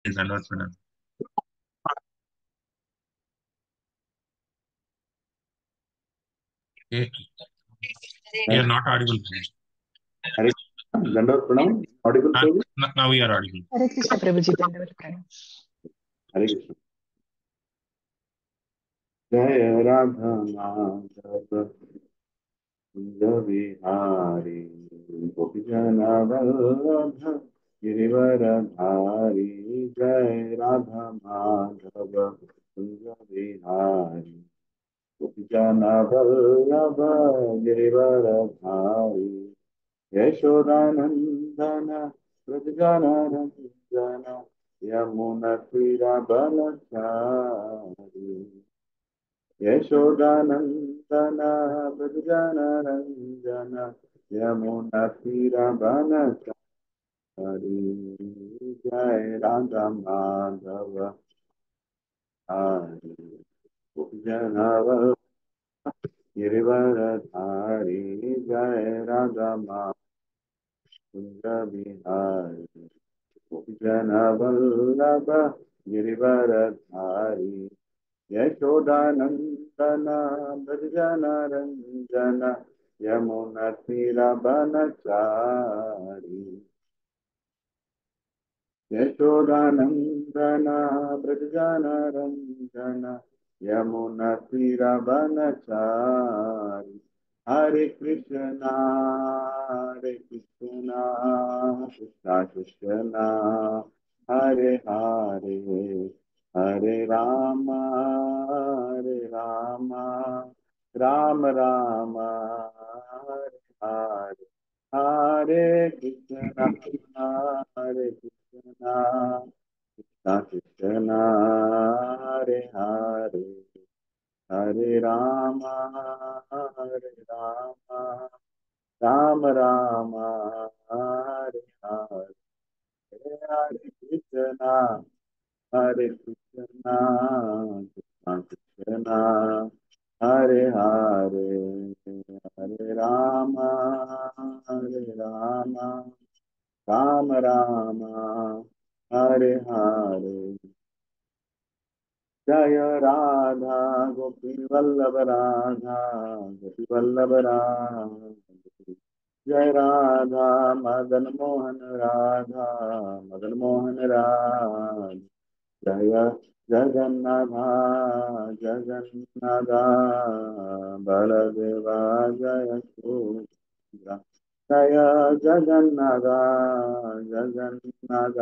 is Anwar Pranam. Okay. We are not audible. Hare Dandar Pranam. Audible, Prabhu? Now we are audible. हरे कृष्ण प्रभु जी दंडवत प्रणाम। Hare Krishna. Jaya Radha Madhava Kunja Vihari Gopijana Vallabha Girivaradhari Jaya Radha Madhava Kunja Vihari Gopijana Vallabha Girivaradhari Yashodanandana Vrajana Ranjana Yamuna Tira Balachari Yashodanandana Vrajana Ranjana Yamuna Tira Balachari Jai Radha Madhava Hari Janava Girivaradhari Jai Radha Madhava Vihari Janavallabha Girivaradhari Yashodanandana Brajana Ranjana Yamuna Tirabanachari Yashodanandana Brajana Ranjana Yamuna Tirabanachari Hare Krishna, Hare Krishna, Krishna Krishna, Hare Hare, Hare Rama, Hare Rama, Rama Rama, Hare Hare, Hare Krishna, Hare Krishna, Krishna Krishna, Hare Hare. Hare Rama, Hare Rama, Rama Rama, Hare Hare, Hare Krishna, Hare Krishna, Krishna Krishna, Hare Hare, Hare Rama, Hare Rama, Rama Rama, Hare Hare. जय राधा गोपी वल्लभ राधा गोपी वल्लभ राधा जय राधा मदन मोहन राधा मदन मोहन राधा जय जगन्नाथ जगन्नाथ बलदेवा जय सुभद्रा जय जगन्नाथ जगन्नाथ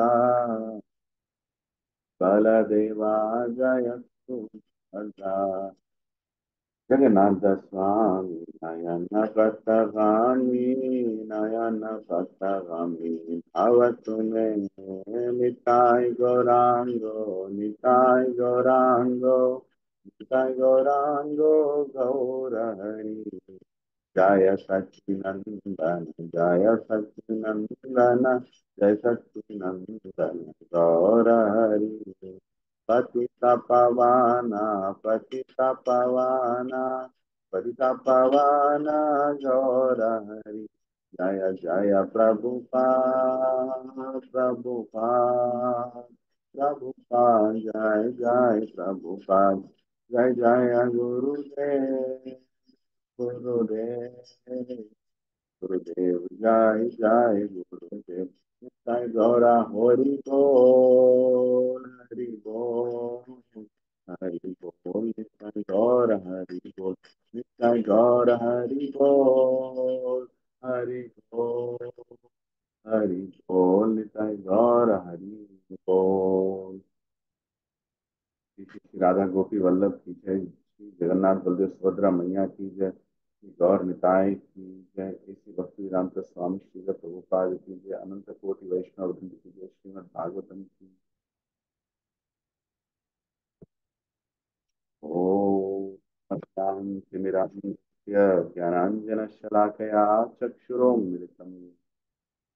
बलदेवा जय सुभद्रा जगन्नाथ स्वामी नयन पतगामी नयन पतगामी भवतु मे निताय गौरांगो निताय गौरांगो निताय गौरांगो गौरहरि जय सच्चिनंदन जय सच्चिनंदन जय सच्चिनंदन गौरहरि पतिता पवाना पतिता पवाना पतिता पवाना गौरहरि जय जय प्रभुपाद प्रभुपाद प्रभुपाद जय जय प्रभुपाद जय जय गुरुदेव गुरुदेव गुरुदेव जय जय गुरुदेव जय गौरा हरि बोल हरि बोल हरि बोल नित्य गौर हरि बोल नित्य गौर हरि बोल हरि बोल हरि बोल नित्य गौर हरि बोल। श्री राधा गोपी वल्लभ की जय, श्री जगन्नाथ बलदेव सुभद्रा मैया की जय, श्री गौर निताय की जय, श्री भक्ति वेदांत स्वामी श्री प्रभुपाद की जय, अनंत कोटि वैष्णव वृंद की जय, श्रीमद् भागवतम की। ओम ज्ञानांजन शलाकया चक्षुरोन्मिलितं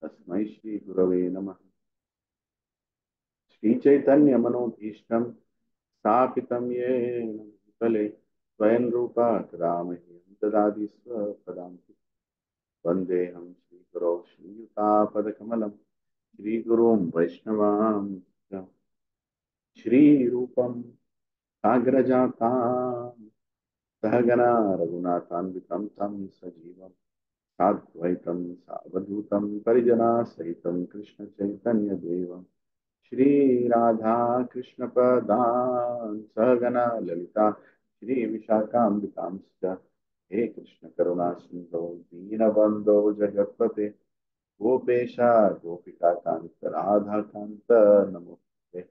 तस्मै श्री गुरवे नमः। श्री चैतन्य मनोभीष्टं स्थापितं येन भूतले स्वयं रूपा कदामह्यं ददाति स्वपदान्ति वन्देऽहं श्रीगुरौ श्रीयुतापदकमलं श्रीगुरुं वैष्णवां च श्री रूपम साग्रजातां सहगना रघुनाथान्वितं तं सजीवं साद्वैतं सावधूतं परिजनासहितं कृष्ण चैतन्य देवं श्री राधा कृष्ण पदान् सहगना ललिता श्री विशाखाम्बिकांश्च हे कृष्ण करुणा सिन्धो दीनबन्धो जगत्पते गोपेशा गोपिका कांत राधा कांत नमोस्ते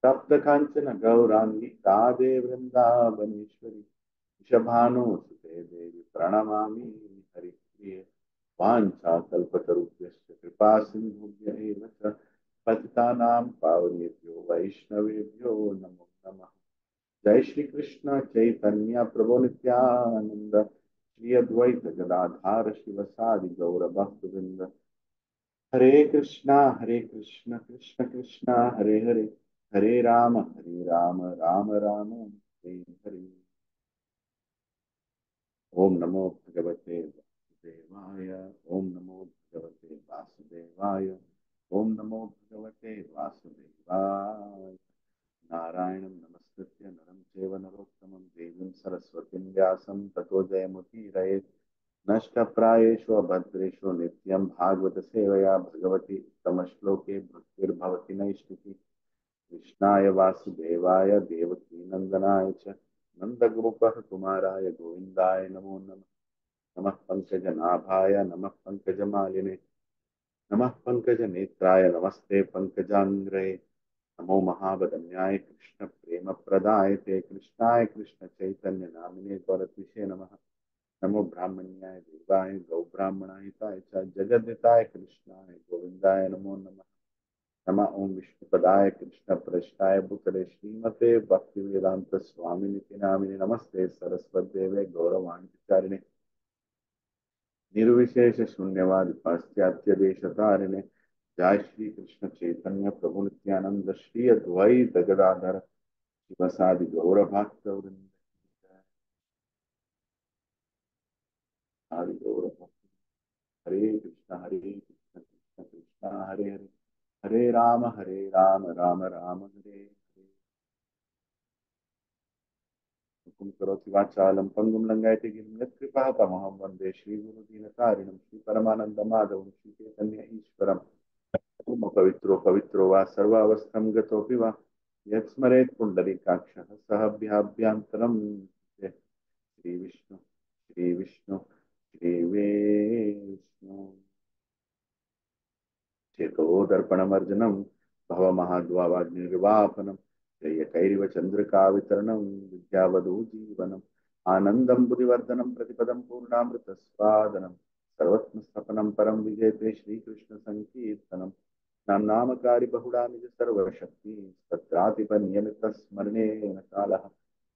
तप्त कांचन गौरांगी राधे वृंदावनेश्वरी वृषभानुसुते देवी प्रणमामि हरिप्रिये वाञ्छाकल्पतरुभ्यश्च कृपा सिन्धुभ्य एव च पतितानां पावनेभ्यो वैष्णवेभ्यो नमो नमः। जय श्री कृष्ण चैतन्य प्रभु नित्यानंद श्री अद्वैत गदाधार शिवसादि गौर भक्तवृंद हरे कृष्णा कृष्ण कृष्णा हरे हरे हरे राम राम राम हरे हरे। ओम नमो भगवते वासुदेवाय। ओम नमो भगवते वासुदेवाय। ओम नमो भगवते वासुदेवाय। नारायणं नमस्कृत्य नरं चैव नरोत्तमं देवीं सरस्वतीं व्यासं ततो जयमुदीरयेत्। नष्टप्रायेषु अभद्रेषु नित्यं भागवत सेवया भगवती उत्तमश्लोके भक्तिर्भवति नैष्टिकी। कृष्णाय वासुदेवाय देवकी नंदनाय च नन्दगोपः कुमाराय गोविन्दाय नमो नमः। नमः पङ्कजनाभाय नमः पङ्कजमालिने नमः पङ्कजनेत्राय नमस्ते पङ्कजाङ्ग्रये। नमो महावदन्याय कृष्ण प्रेम प्रदाय ते कृष्णाय कृष्ण चैतन्य नामिने गौरत्विषे नमः। नमो ब्राह्मण्याय देवाय गौब्राह्मणाय च जगद्दिताय कृष्णाय गोविन्दाय नमो नमः। नमः ओं विष्णुपदाय कृष्ण प्रेष्ठाय भूतले श्रीमते भक्तिवेदांत स्वामिनिति नामिने नमस्ते सरस्वतीदेवे गौरवाणी प्रचारिणे निर्विशेष शून्यवाद पाश्चात्य देशतारिणे। जय श्री कृष्ण चैतन्य प्रभु नित्यानंद श्री अद्वैत गदाधर शिवसादि गौर भक्त वृंद आदि गौर भक्त। हरे कृष्ण कृष्ण कृष्ण हरे हरे हरे राम राम हरे हरे। हुकुम करोति वाचालं पंगुं लंघयते गिरिं यत्कृपातमहं वन्दे श्रीगुरुदीनतारिणं श्रीपरमानन्दमाधवं श्रीचैतन्य ईश्वरम्। पवित्रो पवित्रो वा सर्वावस्थं गतोऽपि वा यत्स्मरेत् पुण्डरीकाक्षः सह श्रीविष्णु श्रीविष्णु श्रीविष्णु चेतोदर्पणमर्जनं भवमहाद्वावाग्निर्वापनं जयकैरिव चन्द्रिकावितरणं विद्यावधूजीवनम् आनन्दं बुधिवर्धनं प्रतिपदं पूर्णामृतस्वादनं सर्वत्मस्थपनं परं विजयते श्रीकृष्णसङ्कीर्तनं नाम्नामकारि बहुडा निज सर्वशक्ति तत्रातिपनियमितस्मरणेन कालः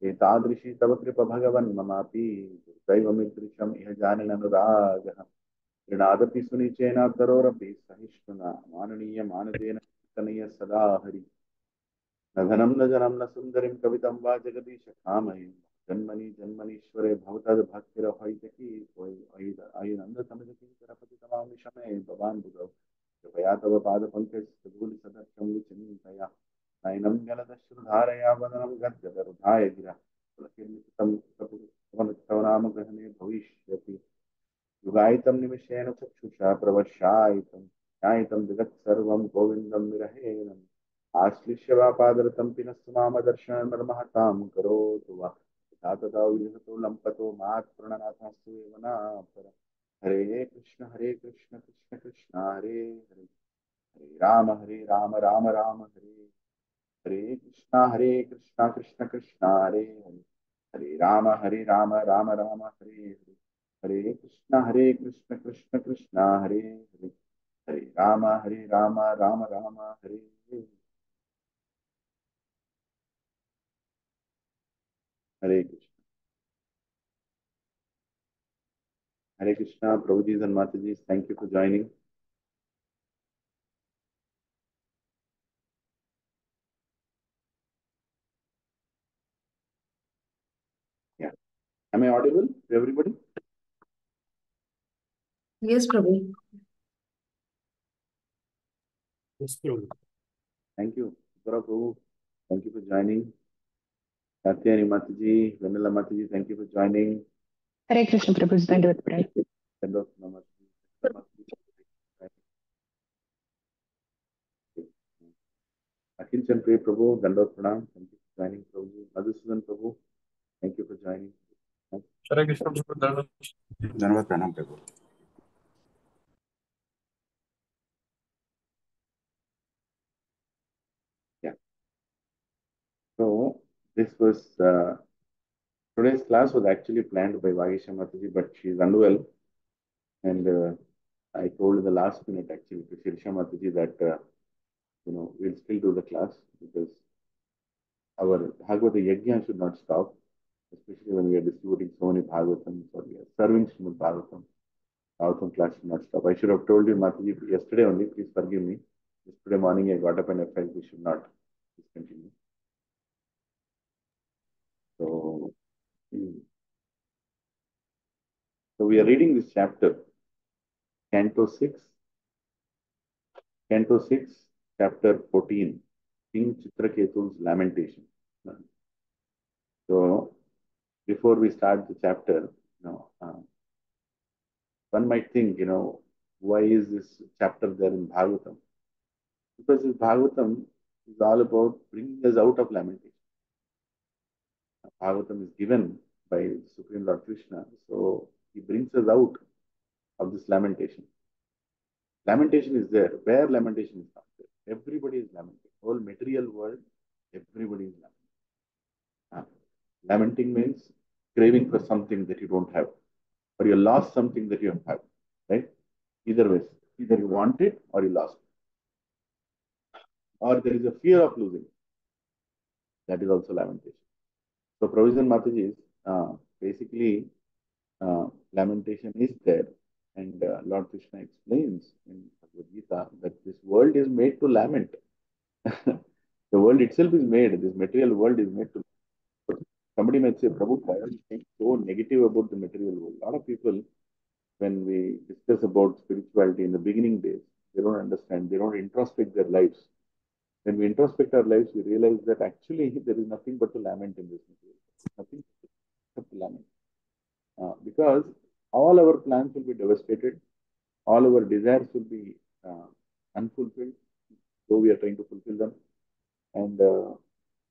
एतादृशी तव कृप भगवन् ममापि दुर्दैवमिदृशम् इह जानननुरागः ऋणादपि सुनिचेनातरोरपि सहिष्णुना माननीय मानदेन कीर्तनीय सदा हरि न धनं न जनं न सुन्दरीं कवितं वा जगदीश कामये जन्मनि जन्मनीश्वरे भवतद्भक्तिरहैतकी अयि नन्दतमजकीकरपतितमां शमे भवान् बुधौ कृपया तव पादपङ्कजधूलिसदर्शं विचिन्तया नयनं जलदश्रुधारया वदनं गद्गदरुधाय गिरा पुलकिर्मितं तव नाम गहने भविष्यति युगायितं निमिषेण चक्षुषा प्रवशायितं ध्यायितं जगत्सर्वं गोविन्दं विरहेणम् आश्लिष्य वा पादरतं पिनस्तु मामदर्शनमर्महतां करोतु वा यथा तथा विहतो लम्पतो मात् प्रणनाथास्तु एव नापर। हरे Krishna Krishna Krishna Hare Hare Hare Ram Hare Hare Krishna Krishna Krishna Hare Hare Hare Ram Hare Hare Hare Krishna Krishna Hare Hare Hare Ram Hare Hare Krishna. Hare Krishna, Prabhuji and Mataji, thank you for joining. Yeah. Am I audible to everybody? Yes, Prabhu. Yes, Prabhu. Thank you. Prabhu, thank you for joining. Katyani Mataji, Vanilla Mataji, thank you for joining. Hare Krishna Prabhuji, Dandavat Pranam. Dandavat Mataji. Akhil Chandra Prabhu, Dandavat Pranam, thank you for joining. Prabhuji. Madhusudan Prabhu, thank you for joining. Hare Krishna Prabhu. Dandavat Pranam Prabhu. Yeah. So this was today's class was actually planned by Vagisha Mataji, but she is unwell, and I told in the last minute actually to Shirsha Mataji that we'll still do the class because our Bhagavata Yajna should not stop, especially when we are distributing so many Bhagavatams or we are serving Srimad Bhagavatam. Bhagavatam class should not stop. I should have told you, Mataji, yesterday only, please forgive me. Yesterday morning I got up and I felt we should not discontinue. So, so we are reading this chapter, Canto 6, chapter 14, King Chitraketu's Lamentation. So, before we start the chapter, one might think, why is this chapter there in Bhagavatam? Because this Bhagavatam is all about bringing us out of lamentation. Bhagavatam is given by Supreme Lord Krishna, so he brings us out of this lamentation. Lamentation is there. Where lamentation is not there? Everybody is lamenting. Whole material world, everybody is lamenting. Lamenting means craving for something that you don't have, or you lost something that you have, right? Either ways, either you want it or you lost it, or there is a fear of losing it. That is also lamentation. So provision Mataji is basically lamentation is there, and Lord Krishna explains in Bhagavad Gita that this world is made to lament. The world itself is made, this material world is made to. Somebody might say, Prabhu, why are you saying so negative about the material world? A lot of people, when we discuss about spirituality in the beginning days, they don't understand, they don't introspect their lives. When we introspect our lives, we realize that actually there is nothing but to lament in this material. Nothing but to lament. Because all our plans will be devastated, all our desires will be unfulfilled, though we are trying to fulfill them, and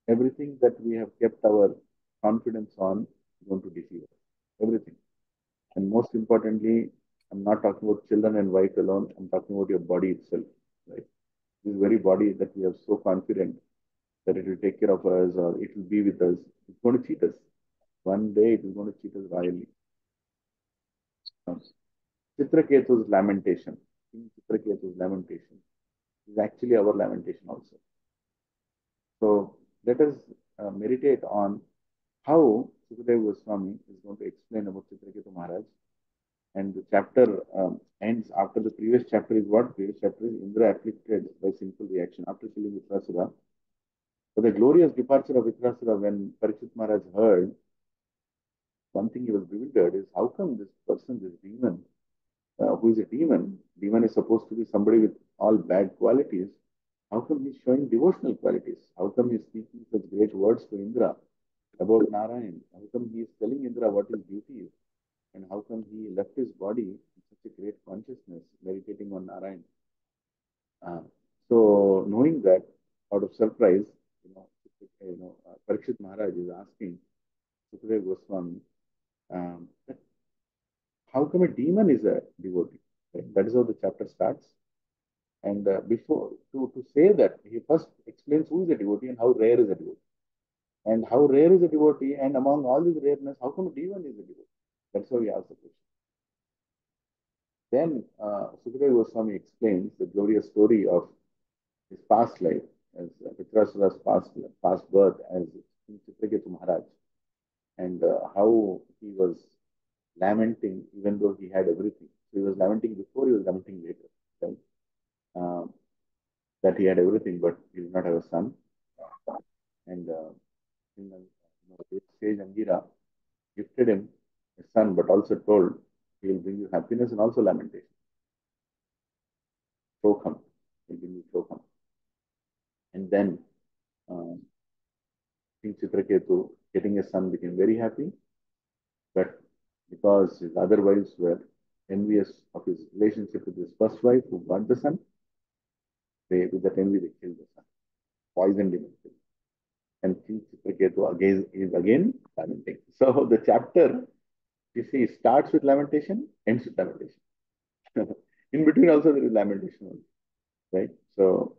everything that we have kept our confidence on is going to deceive us. Everything. And most importantly, I'm not talking about children and wife alone, I'm talking about your body itself. Right? This very body that we are so confident that it will take care of us or it will be with us, it's going to cheat us. One day it is going to cheat us royally. Chitraketu's lamentation, King Chitraketu's lamentation is actually our lamentation also. So let us meditate on how Sukadeva Goswami is going to explain about Chitraketu Maharaj. And the chapter ends after the previous chapter is what? Previous chapter is Indra afflicted by sinful reaction after killing Vitrasura. So the glorious departure of Vitrasura, when Parikshit Maharaj heard, one thing he was bewildered is how come this person, this demon, who is a demon, demon is supposed to be somebody with all bad qualities, how come he's showing devotional qualities? How come he's speaking such great words to Indra about Narayan? How come he is telling Indra what his duty is? And how come he left his body in such a great consciousness, meditating on Narayan? So knowing that, out of surprise, Parikshit Maharaj is asking Sukadeva Goswami, how come a demon is a devotee? Right? That is how the chapter starts. And before to say that, he first explains who is a devotee and how rare is a devotee. And how rare is a devotee, and among all this rareness, how come a demon is a devotee? That's how he asks the question. Then Sukadeva Goswami explains the glorious story of his past life, as Vitrasura's past birth as Chitraketu Maharaj, and how he was lamenting even though he had everything. So he was lamenting before, he was lamenting later. Right? That he had everything, but he did not have a son. And sage Angira gifted him a son, but also told he will bring you happiness and also lamentation. Shokam, he will bring you Shokam. And then King Chitraketu getting a son became very happy, but because his other wives were envious of his relationship with his first wife who got the son, with that envy they killed the son, poisoned him. And King Chitraketu again is again lamenting. So the chapter, you see, starts with lamentation, ends with lamentation. In between also there is lamentation, right? So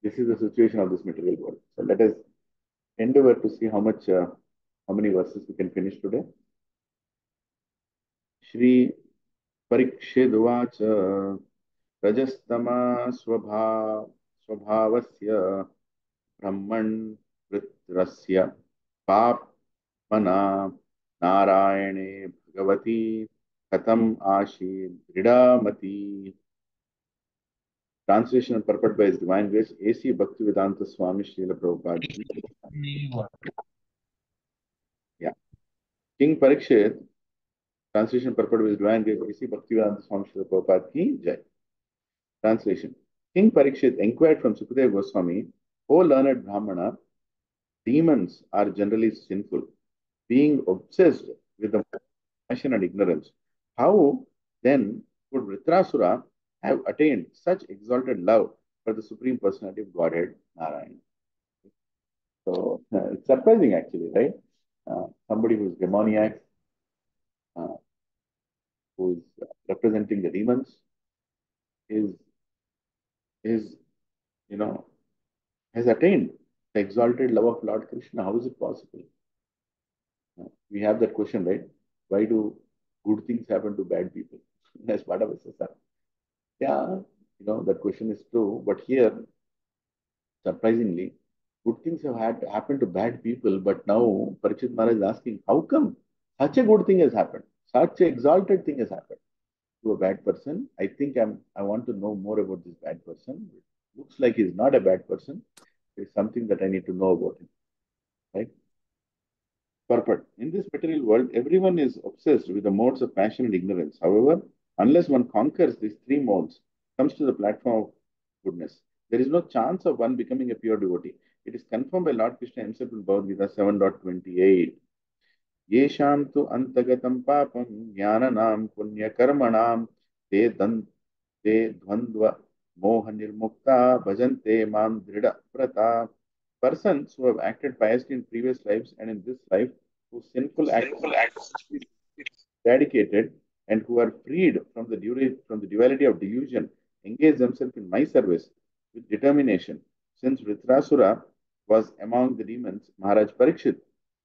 this is the situation of this material world. So let us endeavor to see how many verses we can finish today. Shri Parikshidvacha Rajastama Swabhavasya Brahman Vritrasya Papmana Narayane Bhagavati Katam Ashi Dridamati. Translation and purport by His Divine Grace A.C. Bhaktivedanta Swami Srila Prabhupada. Yeah. King Parikshit, translation purport by His Divine Grace A.C. Bhaktivedanta Swami Srila Prabhupada ki Jai. Translation. King Parikshit inquired from Sukadeva Goswami, O learned Brahmana, demons are generally sinful, being obsessed with the passion and ignorance. How then could Vritrasura have attained such exalted love for the Supreme Personality of Godhead, Narayana? So it's surprising actually, right? Somebody who's demoniac, uh, who's representing the demons, is is you know has attained the exalted love of Lord Krishna. How is it possible? We have that question, right? Why do good things happen to bad people? As part of SSR. Yeah, that question is true. But here, surprisingly, good things have had happened to bad people. But now Parikshit Maharaj is asking, how come such a good thing has happened? Such an exalted thing has happened to a bad person. I think I want to know more about this bad person. It looks like he's not a bad person. It's something that I need to know about him. Right? Purport. In this material world, everyone is obsessed with the modes of passion and ignorance. However, unless one conquers these three modes, comes to the platform of goodness, there is no chance of one becoming a pure devotee. It is confirmed by Lord Krishna himself in Bhagavad Gita 7.28. येषां तु अन्तगतं पापं ज्ञाननां पुण्यकर्मणां ते द्वन्द्व मोह निर्मुक्ता भजन्ते मां दृढव्रता. Persons who have acted piously in previous lives and in this life, whose sinful acts is eradicated and who are freed from the duality of delusion, engage themselves in my service with determination. Since Vritrasura was among the demons, Maharaj Parikshit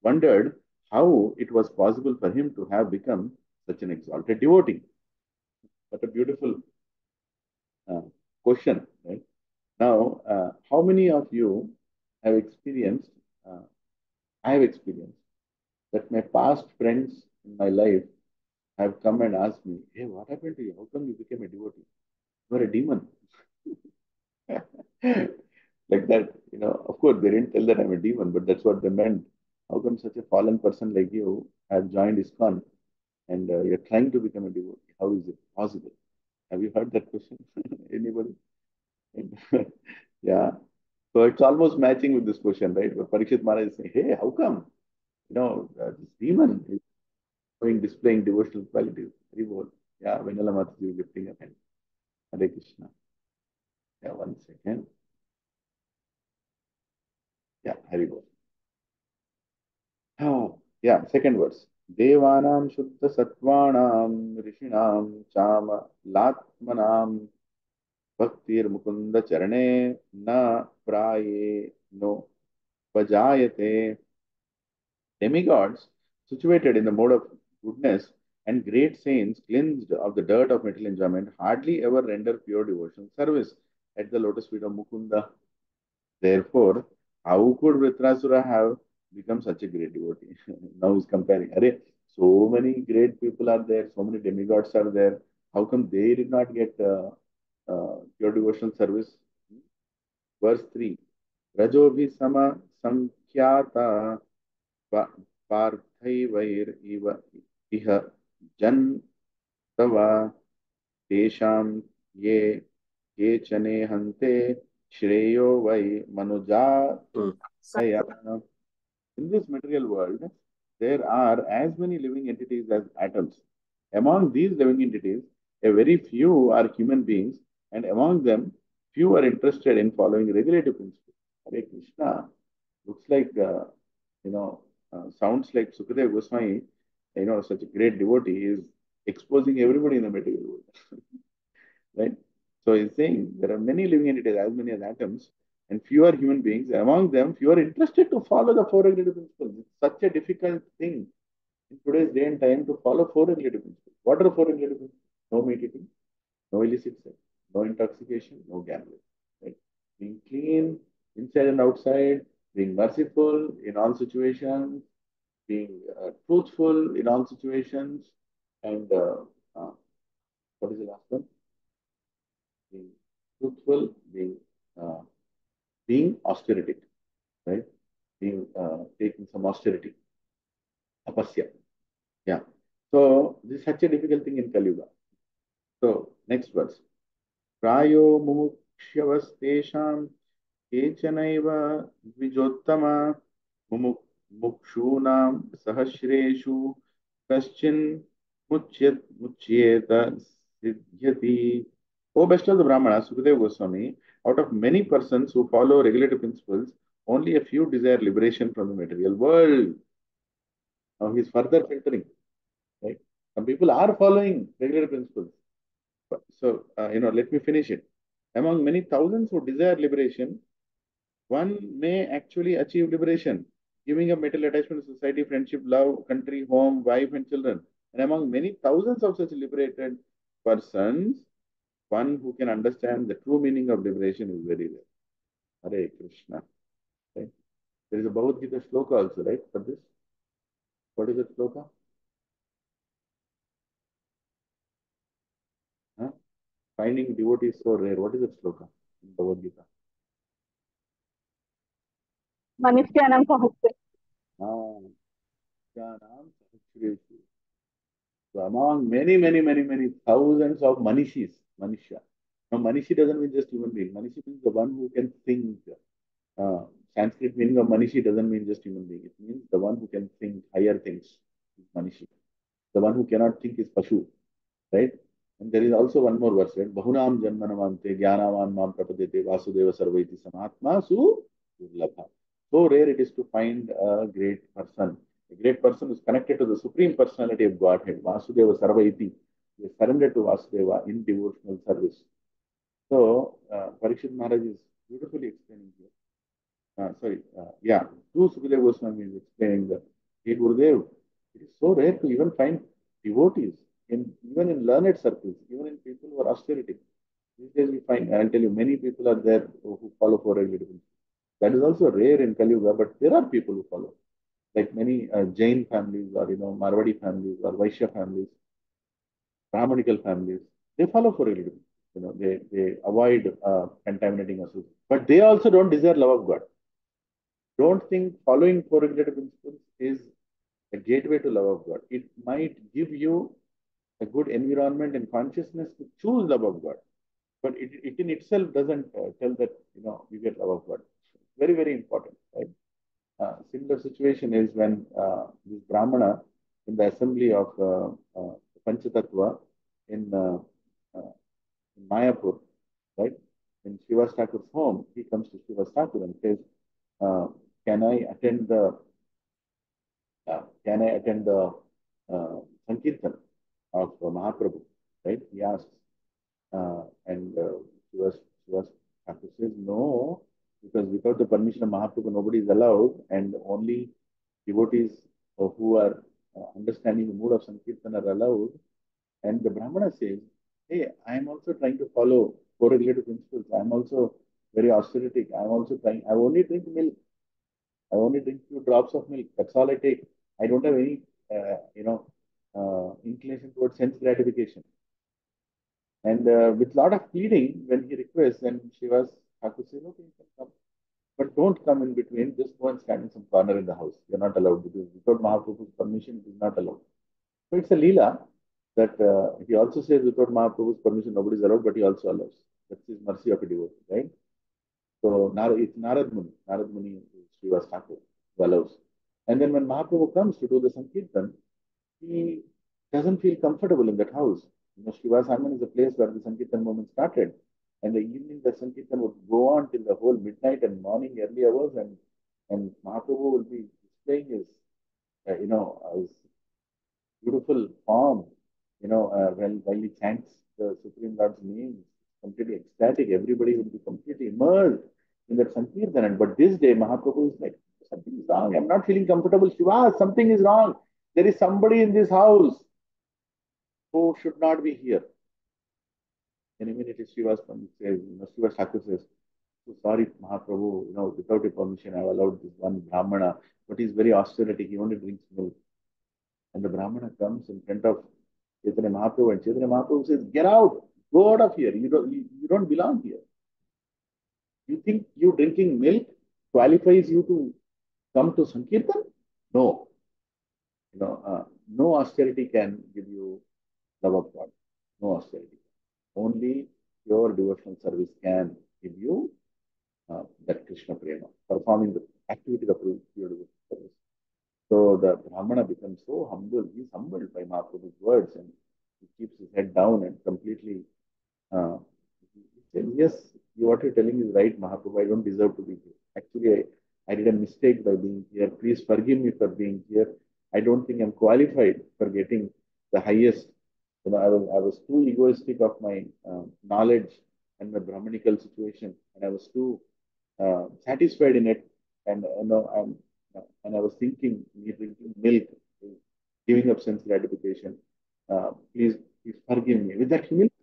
wondered how it was possible for him to have become such an exalted devotee. What a beautiful uh, question, right? Now, how many of you have experienced, I have experienced that my past friends in my life have come and asked me, hey, what happened to you? How come you became a devotee? You are a demon. Like that, of course, they didn't tell that I'm a demon, but that's what they meant. How come such a fallen person like you have joined ISKCON and you're trying to become a devotee? How is it possible? Have you heard that question? Anybody? Yeah. So it's almost matching with this question, right? But Parikshit Maharaj is saying, hey, how come? This demon is displaying devotional qualities. Haribol. Yeah, Vanilla Mataji is lifting her hand. Hare Krishna. Yeah, 1 second. Yeah, Haribol. Oh, yeah, second verse. Devanam Shuddha Sattvanam Rishinam Chama Latmanam Bhaktir Mukunda Charane Na Praye No Vajayate. Demigods, situated in the mode of goodness, and great saints, cleansed of the dirt of material enjoyment, hardly ever render pure devotional service at the lotus feet of Mukunda. Therefore, how could Vritrasura have become such a great devotee? Now he's comparing. Array, so many great people are there, so many demigods are there. How come they did not get pure devotional service? Verse 3. Rajobhi sama samkhyata पार्थैवैर इव इह जन्तव तेषां ये केचने हन्ते श्रेयो वै मनुजातया. In this material world, there are as many living entities as atoms. Among these living entities, a very few are human beings, and among them, few are interested in following regulative principles. Hare Krishna looks like, sounds like Sukadeva Goswami, such a great devotee, is exposing everybody in the material world. Right? So he's saying there are many living entities, as many as atoms, and fewer human beings. Among them, few are interested to follow the four regulative principles. It's such a difficult thing in today's day and time to follow four regulative principles. What are the four regulative principles? No meat eating, no illicit sex, no intoxication, no gambling. Right? Being clean inside and outside, being merciful in all situations, being truthful in all situations, and what is the last one? Being truthful, uh, being austeritic, right? Being taking some austerity, tapasya. Yeah. So this is such a difficult thing in Kali Yuga. So next verse. Prayo mumukshявastesham केचनैव द्विजोत्तमा मुमुक्षूणां सहस्रेषु कश्चिन् मुच्येत सिद्ध्यति. O best of the Brahmanas, Sukadeva Goswami, out of many persons who follow regulative principles, only a few desire liberation from the material world. Now he is further filtering, right? Some people are following regulative principles. So, let me finish it. Among many thousands who desire liberation, one may actually achieve liberation, giving up material attachment to society, friendship, love, country, home, wife, and children. And among many thousands of such liberated persons, one who can understand the true meaning of liberation is very rare. Hare Krishna. Right? There is a Bhagavad Gita shloka also, right, for this? What is that shloka? Huh? Finding devotees so rare. What is that shloka in Bhagavad Gita? Manishyanam Sahasra. Ah, Jnanam Sahasreshu. So among many, many, many, many thousands of Manishis, Manisha. Now, Manishi doesn't mean just human being. Manishi means the one who can think. Uh, Sanskrit meaning of Manishi doesn't mean just human being. It means the one who can think higher things is Manishi. The one who cannot think is Pashu, right? And there is also one more verse, right? Bahunam janmanamante jnanavan mam prapadete vasudeva sarvaiti samatma su durlabha. So rare it is to find a great person. A great person is connected to the Supreme Personality of Godhead, Vasudeva Sarvaiti. He is surrendered to Vasudeva in devotional service. So, Parikshit Maharaj is beautifully explaining here. Yeah, two Sukadeva Goswami is explaining that, hey Gurudev, it is so rare to even find devotees, even in learned circles, even in people who are austerity. These days we find, and I'll tell you, many people are there who follow four religions. That is also rare in Kali Yuga, but there are people who follow. Like many Jain families or Marwadi families or Vaishya families, Brahmanical families, they follow four religions. They avoid contaminating us. But they also don't desire love of God. Don't think following four regulative principles is a gateway to love of God. It might give you a good environment and consciousness to choose love of God, but it in itself doesn't tell that you get love of God. Very, very important, right? Similar situation is when this Brahmana in the assembly of Panchatattva in, in Mayapur, right? In Shiva Thakur's home, he comes to Shiva Thakur and says, uh, "Can I attend the Sankirtan of Mahaprabhu?" Right? He asks, and Shiva Thakur says, "No, because without the permission of Mahaprabhu, nobody is allowed, and only devotees who are understanding the mood of Sankirtan are allowed." And the Brahmana says, "Hey, I am also trying to follow four regulative principles. I am also very austeric. I am also trying. I only drink milk. I only drink few drops of milk. That's all I take. I don't have any, inclination towards sense gratification." And with lot of pleading, when he requests, and Shiva's Thakur says, "Okay, you can come. But don't come in between. Just go and stand in some corner in the house. You're not allowed because without Mahaprabhu's permission, it is not allowed." So it's a Leela that he also says without Mahaprabhu's permission, nobody is allowed, but he also allows. That's his mercy of a devotee, right? So it's Narad Muni. Narad Muni is Srivas Thakur who allows. And then when Mahaprabhu comes to do the Sankirtan, he doesn't feel comfortable in that house. Shivasangan is a place where the Sankirtan movement started. And the evening, the Sankirtan would go on till the whole midnight and morning early hours, and Mahaprabhu will be displaying his beautiful form, while he chants the Supreme Lord's name, completely ecstatic. Everybody will be completely immersed in that Sankirtan. But this day, Mahaprabhu is like, something is wrong. I'm not feeling comfortable. Shiva, something is wrong. There is somebody in this house who should not be here. And immediately Shiva says, Shiva Thakur says, so sorry, Mahaprabhu, without your permission, I've allowed this one Brahmana, but he's very austerity. He only drinks milk. And the Brahmana comes in front of Chaitanya Mahaprabhu, and Chaitanya Mahaprabhu says, get out, go out of here. You don't belong here. You think you drinking milk qualifies you to come to Sankirtan? No. No austerity can give you love of God. No austerity. Only pure devotional service can give you that Krishna Prema, performing the activity of pure devotional service. So the Brahmana becomes so humble. He's humbled by Mahaprabhu's words, and he keeps his head down and completely uh, he said, yes, what you're telling is right, Mahaprabhu. I don't deserve to be here. Actually, I did a mistake by being here. Please forgive me for being here. I don't think I'm qualified for getting the highest. I was too egoistic of my knowledge and my Brahmanical situation, and I was too satisfied in it. And and I was thinking, me drinking milk, is giving up sense gratification. Please forgive me. With that humility,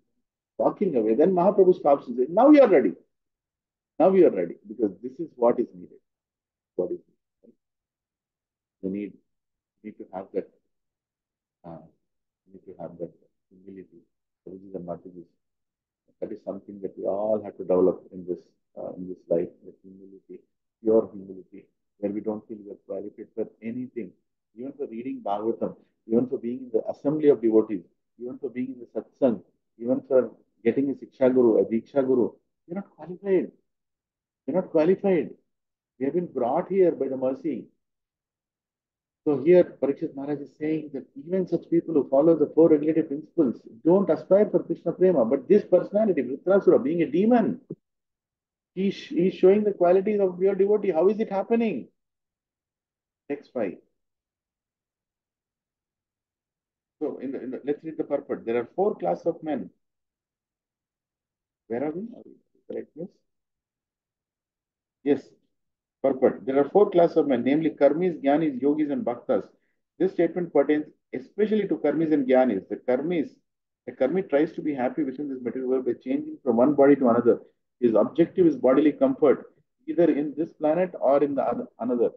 walking away, then Mahaprabhu stops and says, now you are ready. Now you are ready, because this is what is needed. What is needed. You need to have that. You need to have that humility. Which is a message. That is something that we all have to develop in this life. That humility, pure humility, where we don't feel we are qualified for anything, even for reading Bhagavatam, even for being in the assembly of devotees, even for being in the satsang, even for getting a Siksha Guru, a Diksha Guru. You're not qualified. You're not qualified. We have been brought here by the mercy. So here, Parikshit Maharaj is saying that even such people who follow the four regulative principles don't aspire for Krishna Prema. But this personality, Vritrasura, being a demon, he's showing the qualities of pure devotee. How is it happening? Text 5. So let's read the purport. There are four classes of men. Where are we? Are we correct? Yes. Yes. Purport. There are four classes of men, namely karmis, jnanis, yogis, and bhaktas. This statement pertains especially to karmis and jnanis. A karmi tries to be happy within this material world by changing from one body to another. His objective is bodily comfort, either in this planet or in the another.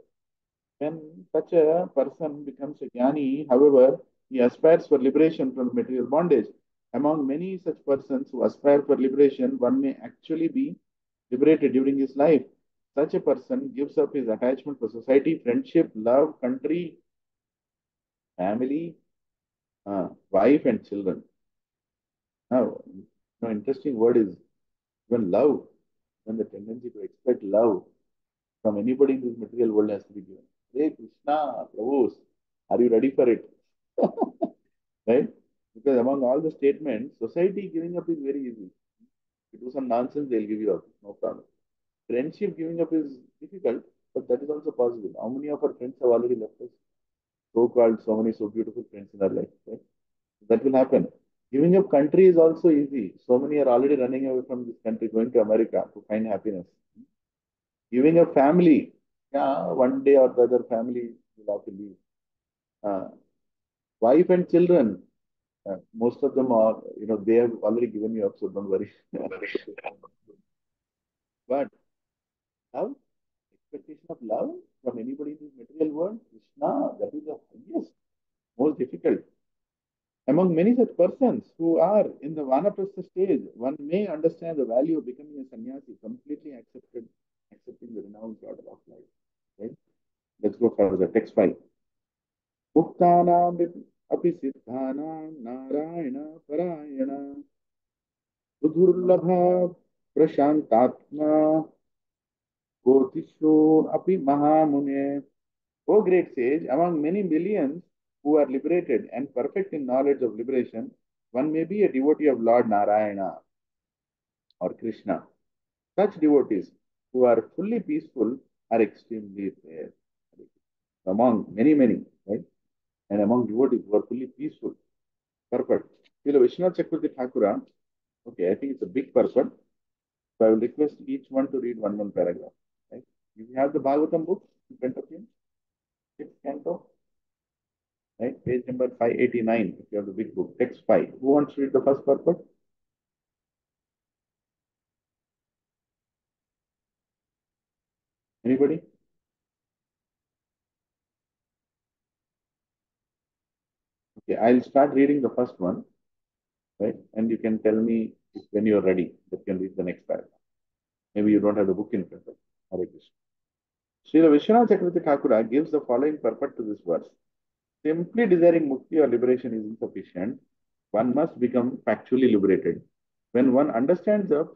When such a person becomes a jnani, however, he aspires for liberation from material bondage. Among many such persons who aspire for liberation, one may actually be liberated during his life. Such a person gives up his attachment for society, friendship, love, country, family, wife, and children. Now, interesting word is even love, when the tendency to expect love from anybody in this material world has to be given. Hey Krishna, Prabhus, are you ready for it? Right? Because among all the statements, society giving up is very easy. If you do some nonsense, they'll give you up. No problem. Friendship giving up is difficult, but that is also possible. How many of our friends have already left us? So-called, so many so beautiful friends in our life, right? That will happen. Giving up country is also easy. So many are already running away from this country, going to America to find happiness. Giving up family, yeah, one day or the other family will have to leave. Uh, Wife and children, most of them are, they have already given you up, so don't worry. But love, expectation of love from anybody in this material world, Krishna, that is the highest, most difficult. Among many such persons who are in the Vanaprastha stage, one may understand the value of becoming a sannyasi, completely accepting the renounced order of life. Right? Let's go further. Text 5. Muktanam api siddhanam narayana parayana सुदुर्लभ प्रशांतात्मा ज्योतिषो अपि महामुने O great sage, among many millions who are liberated and perfect in knowledge of liberation, one may be a devotee of Lord Narayana or Krishna. Such devotees who are fully peaceful are extremely rare. Among many, right? And among devotees who are fully peaceful, perfect. Srila Vishwanath Chakravarti Thakura, okay, I think it's a big purport. So I will request each one to read one paragraph. Right? If you have the Bhagavatam book in front of you, sixth canto, right? Page number 589, if you have the big book, text 5. Who wants to read the first purport? Anybody? Okay, I'll start reading the first one, right? And you can tell me when you're ready, that you can read the next paragraph. Maybe you don't have the book in front of you. Hare Krishna. Srila Vishwanath Chakravarti Thakura gives the following purport to this verse. Simply desiring mukti or liberation is insufficient. One must become factually liberated. When one understands the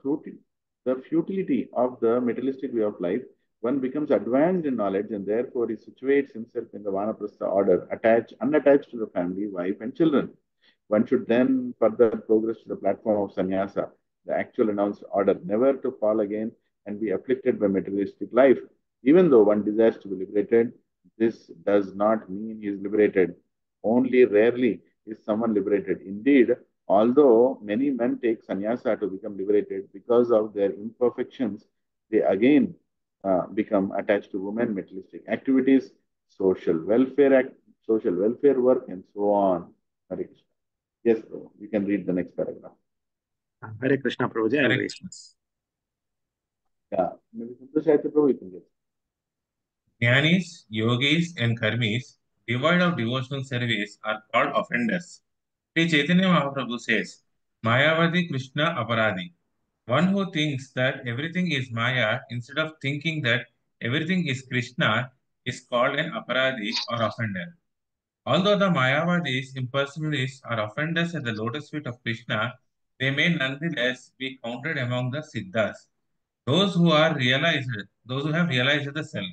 futility of the materialistic way of life, one becomes advanced in knowledge and therefore he situates himself in the Vanaprastha order, unattached to the family, wife, and children. One should then further progress to the platform of sannyasa, the actual announced order, never to fall again and be afflicted by materialistic life. Even though one desires to be liberated, this does not mean he is liberated. Only rarely is someone liberated. Indeed, although many men take sannyasa to become liberated because of their imperfections, they again become attached to women, materialistic activities, social welfare work, and so on. Hare Krishna. Yes, Prabhu. You can read the next paragraph. Hare Krishna, Prabhuji. I'll Hare read. Krishna. Yeah. Maybe Santosh Prabhu, you can get. Jnanis, yogis, and karmis, devoid of devotional service, are called offenders. Sri Chaitanya Mahaprabhu says, Mayavadi Krishna Aparadi. One who thinks that everything is Maya instead of thinking that everything is Krishna is called an Aparadi or offender. Although the Mayavadis, impersonalists, are offenders at the lotus feet of Krishna, they may nonetheless be counted among the Siddhas, those who are realized, those who have realized the self.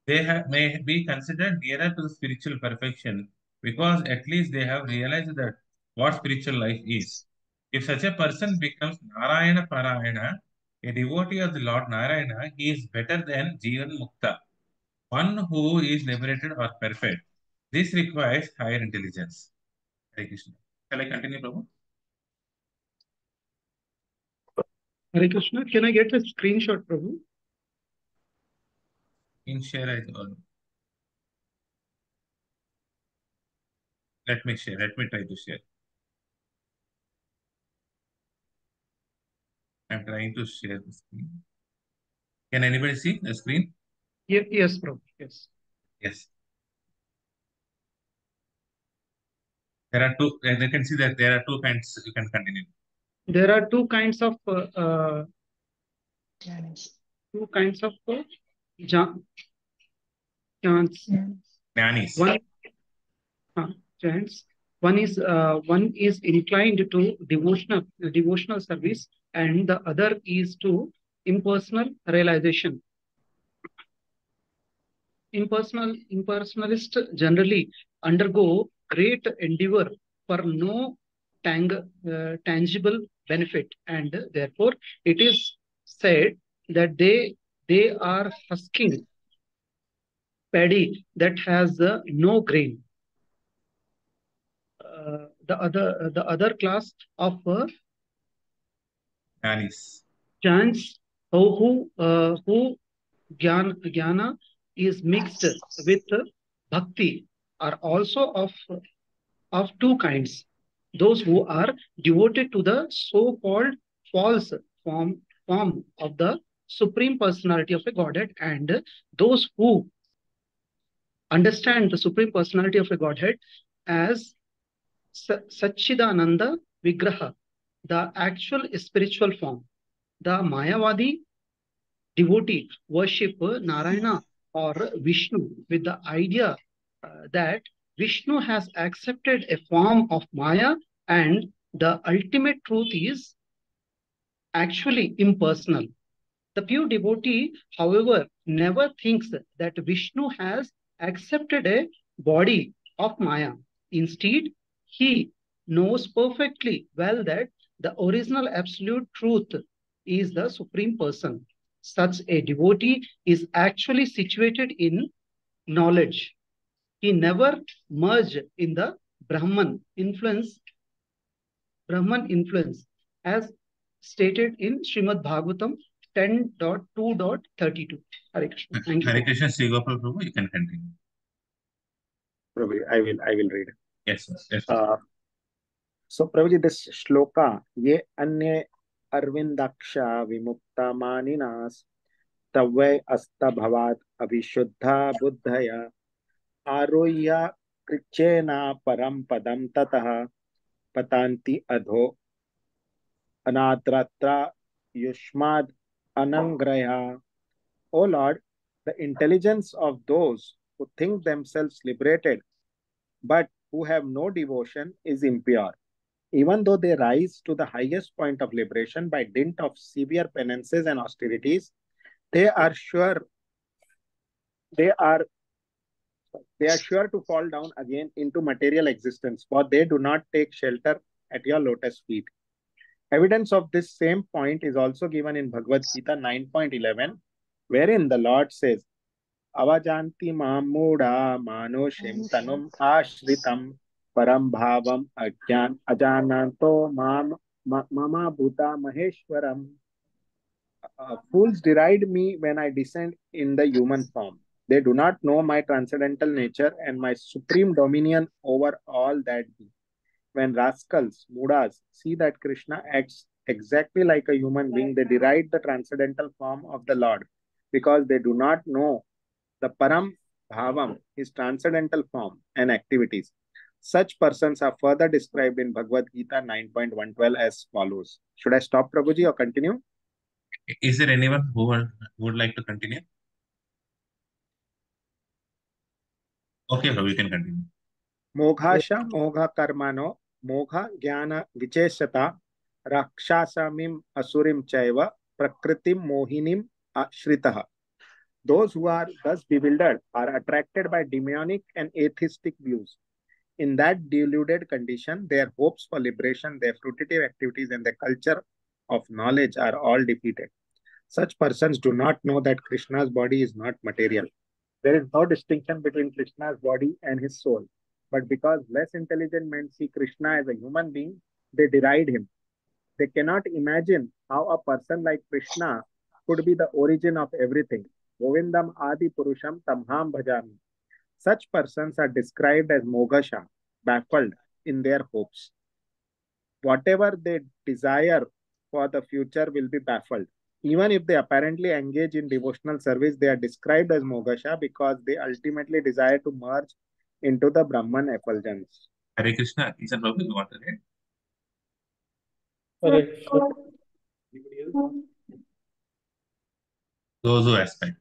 May be considered nearer to the spiritual perfection because at least they have realized that what spiritual life is. If such a person becomes Narayana Parayana, a devotee of the Lord Narayana, he is better than Jivan Mukta, one who is liberated or perfect. This requires higher intelligence. Hare Krishna. Shall I continue, Prabhu? Hare Krishna, can I get a screenshot, Prabhu? In share, let me share. Let me try to share. I'm trying to share the screen. Can anybody see the screen? Yes, Prabhu. Yes. Yes. There are two. As you can see that there are two kinds. You can continue. There are two kinds of ja- chants. Jnanis. Chants. One is inclined to devotional service, and the other is to impersonal realization. Impersonalists generally undergo great endeavor for no tangible benefit, and therefore it is said that they are husking paddy that has no grain. The other class of Jnanis. chants who jnana is mixed with bhakti are also of two kinds. Those who are devoted to the so-called false form of the Supreme Personality of a Godhead, and those who understand the Supreme Personality of a Godhead as Satchidananda Vigraha, the actual spiritual form. The Mayavadi devotee worship Narayana or Vishnu with the idea that Vishnu has accepted a form of Maya and the ultimate truth is actually impersonal. The pure devotee, however, never thinks that Vishnu has accepted a body of Maya. Instead, he knows perfectly well that the original absolute truth is the Supreme Person. Such a devotee is actually situated in knowledge. He never merged in the Brahman influence, as stated in Srimad Bhagavatam 10.2.32. Hare Krishna. Thank you. Hare Krishna, Sri Gopal Prabhu, you can continue. Prabhuji, I will read. Yes, sir. Yes, sir. So Prabhuji, this shloka, ye anye arvindaksha vimukta maninas tavai asta bhavat abhishuddha buddhaya आरुह्य कृच्छेन परम पदम ततः पतन्ति अधो अनात्रत्र युष्माद् anangraya. O Lord, the intelligence of those who think themselves liberated but who have no devotion is impure. Even though they rise to the highest point of liberation by dint of severe penances and austerities, they are sure they are they are sure to fall down again into material existence, for they do not take shelter at your lotus feet. Evidence of this same point is also given in Bhagavad Gita 9.11, wherein the Lord says, Avajanti mamuda manoshim tanum ashritam param bhavam ajananto mama bhuta maheshwaram. Fools deride me when I descend in the human form. They do not know my transcendental nature and my supreme dominion over all that be. When rascals, mudas, see that Krishna acts exactly like a human being, they deride the transcendental form of the Lord because they do not know the Param Bhavam, his transcendental form and activities. Such persons are further described in Bhagavad Gita 9.112 as follows. Should I stop, Prabhuji, or continue? Is there anyone who would like to continue? Okay, Prabhu, you can continue. मोघाशा मोघ कर्मणो मोघ ज्ञान विचेषता राक्षसामिम असुरीम चैव प्रकृतिम मोहिनीम आश्रितः. Those who are thus bewildered are attracted by demonic and atheistic views. In that deluded condition, their hopes for liberation, their fruitive activities, and the culture of knowledge are all defeated. Such persons do not know that Krishna's body is not material. There is no distinction between Krishna's body and his soul. But because less intelligent men see Krishna as a human being, they deride him. They cannot imagine how a person like Krishna could be the origin of everything. Govindam Adi Purusham Tamham Bhajami. Such persons are described as Mogasha, baffled in their hopes. Whatever they desire for the future will be baffled. Even if they apparently engage in devotional service, they are described as Mogasha because they ultimately desire to merge into the Brahman effulgence. Hare Krishna, Ishan Prabhu, you want to read? Anybody else? Those who aspire.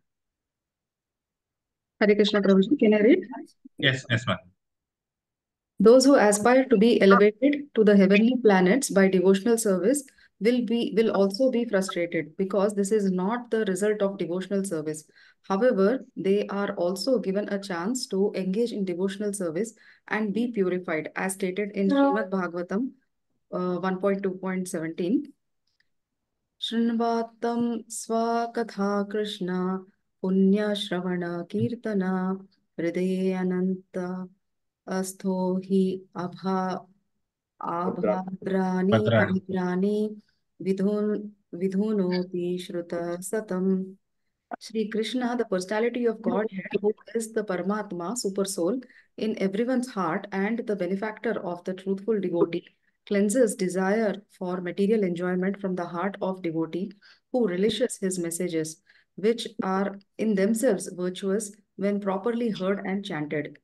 Hare Krishna Prabhuji, can I read? Yes, yes, ma'am. Those who aspire to be elevated to the heavenly planets by devotional service will also be frustrated because this is not the result of devotional service. However, they are also given a chance to engage in devotional service and be purified, as stated in Srimad Bhagavatam 1.2.17. शृण्वात्तं स्वकथा Krishna पुण्यश्रवण कीर्तन हृदये अनन्त अस्थो हि आभाद्राणि Padrani. पवित्राणि विधुनोति श्रुत सतम्. Sri Krishna, the personality of Godhead, who is the Paramatma, super soul, in everyone's heart and the benefactor of the truthful devotee, cleanses desire for material enjoyment from the heart of devotee who relishes his messages, which are in themselves virtuous when properly heard and chanted.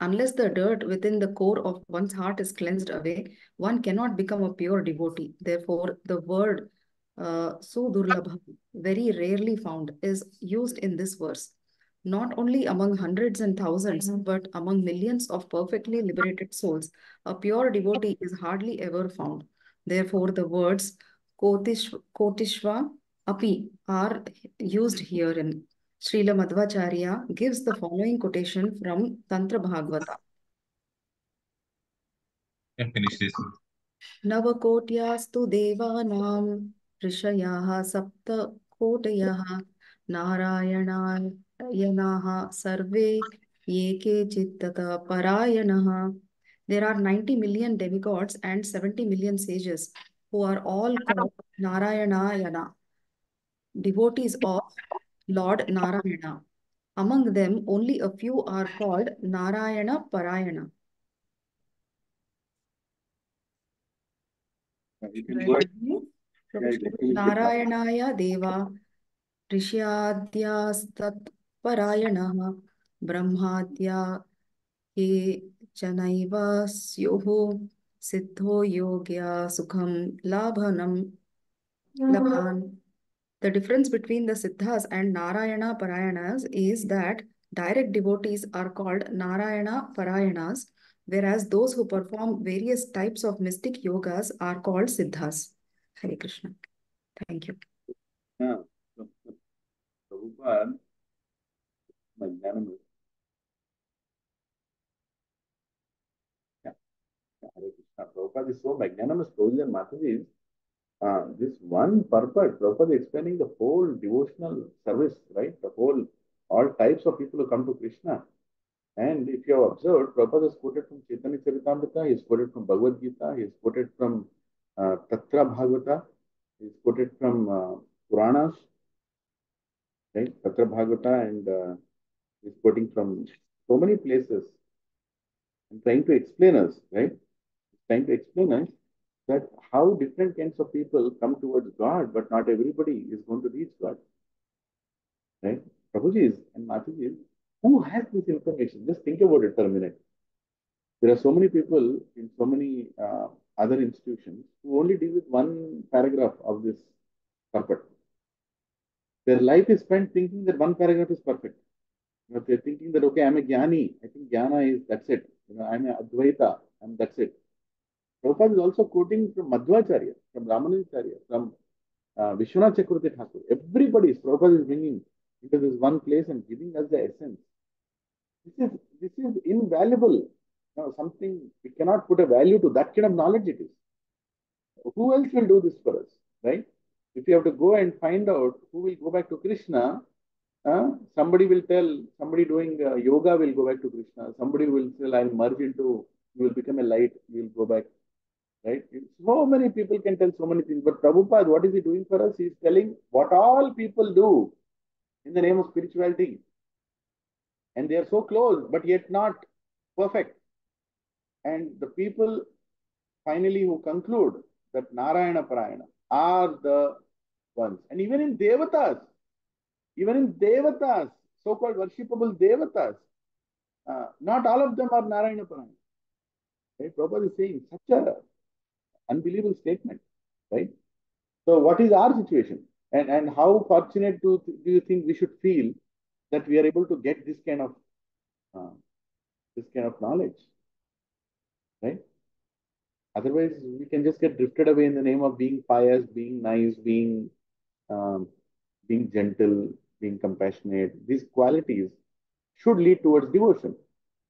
Unless the dirt within the core of one's heart is cleansed away, one cannot become a pure devotee. Therefore, the word Sudurlabha, very rarely found, is used in this verse. Not only among hundreds and thousands, but among millions of perfectly liberated souls, a pure devotee is hardly ever found. Therefore, the words Kotishva Api are used herein. Srila Madhvacharya gives the following quotation from Tantra Bhagavata. Finish this. नवकोट्यास्तु देवानां ऋषयः सप्तकोटयः नारायणायणाः सर्वे ये केचित् ततः परायणः. There are 90 million demigods and 70 million sages who are all called Narayanayana, devotees of Lord Narayana. Among them, only a few are called Narayana Parayana. You can go ahead. Yeah, you can finish it now. Narayanaya Deva ऋष्याद्यास्तत्परायणः ब्रह्माद्या ये चनैव स्युः सिद्धो योग्या सुखं लभान्. The difference between the Siddhas and Narayana Parayanas is that direct devotees are called Narayana Parayanas, whereas those who perform various types of mystic yogas are called Siddhas. Hare Krishna. Thank you. Yeah. So, Prabhupada, magnanimous. Yeah. Hare Krishna. Prabhupada is so magnanimous. Prabhuji and Mataji, this one purpose, Prabhupada is explaining the whole devotional service, right? The whole, all types of people who come to Krishna. And if you have observed, Prabhupada is quoted from Chaitanya Charitamrita, he is quoted from Bhagavad Gita, he is quoted from Tatra Bhagavata, he is quoted from Puranas, right? Tatra Bhagavata, and he is quoting from so many places and trying to explain us, right? Trying to explain us that how different kinds of people come towards God, but not everybody is going to reach God, right? Prabhuji and Mataji, who has this information? Just think about it for a minute. There are so many people in so many other institutions who only deal with one paragraph of this purport. Their life is spent thinking that one paragraph is perfect. You know, they're thinking that, okay, I'm a Jnani. I think Jnana is, that's it. You know, I'm a Advaita, and that's it. Prabhupada is also quoting from Madhvacharya, from Ramanujacharya, from Vishwanath Chakravarti Thakur. Everybody is, Prabhupada is bringing into this one place and giving us the essence. This is invaluable. You know, something we cannot put a value to that kind of knowledge it is. Who else will do this for us, right? If you have to go and find out who will go back to Krishna, somebody will tell, somebody doing yoga will go back to Krishna. Somebody will say, I'll merge into, you will become a light, you will go back, right? So many people can tell so many things. But Prabhupada, what is he doing for us? He is telling what all people do in the name of spirituality. And they are so close, but yet not perfect. And the people finally who conclude that Narayana Parayana are the ones. And even in Devatas, so-called worshipable Devatas, not all of them are Narayana Parayana. Right? Prabhupada is saying such a unbelievable statement, right? So what is our situation? And how fortunate do you think we should feel that we are able to get uh, this kind of knowledge, right? Otherwise, we can just get drifted away in the name of being pious, being nice, um, being gentle, being compassionate. These qualities should lead towards devotion.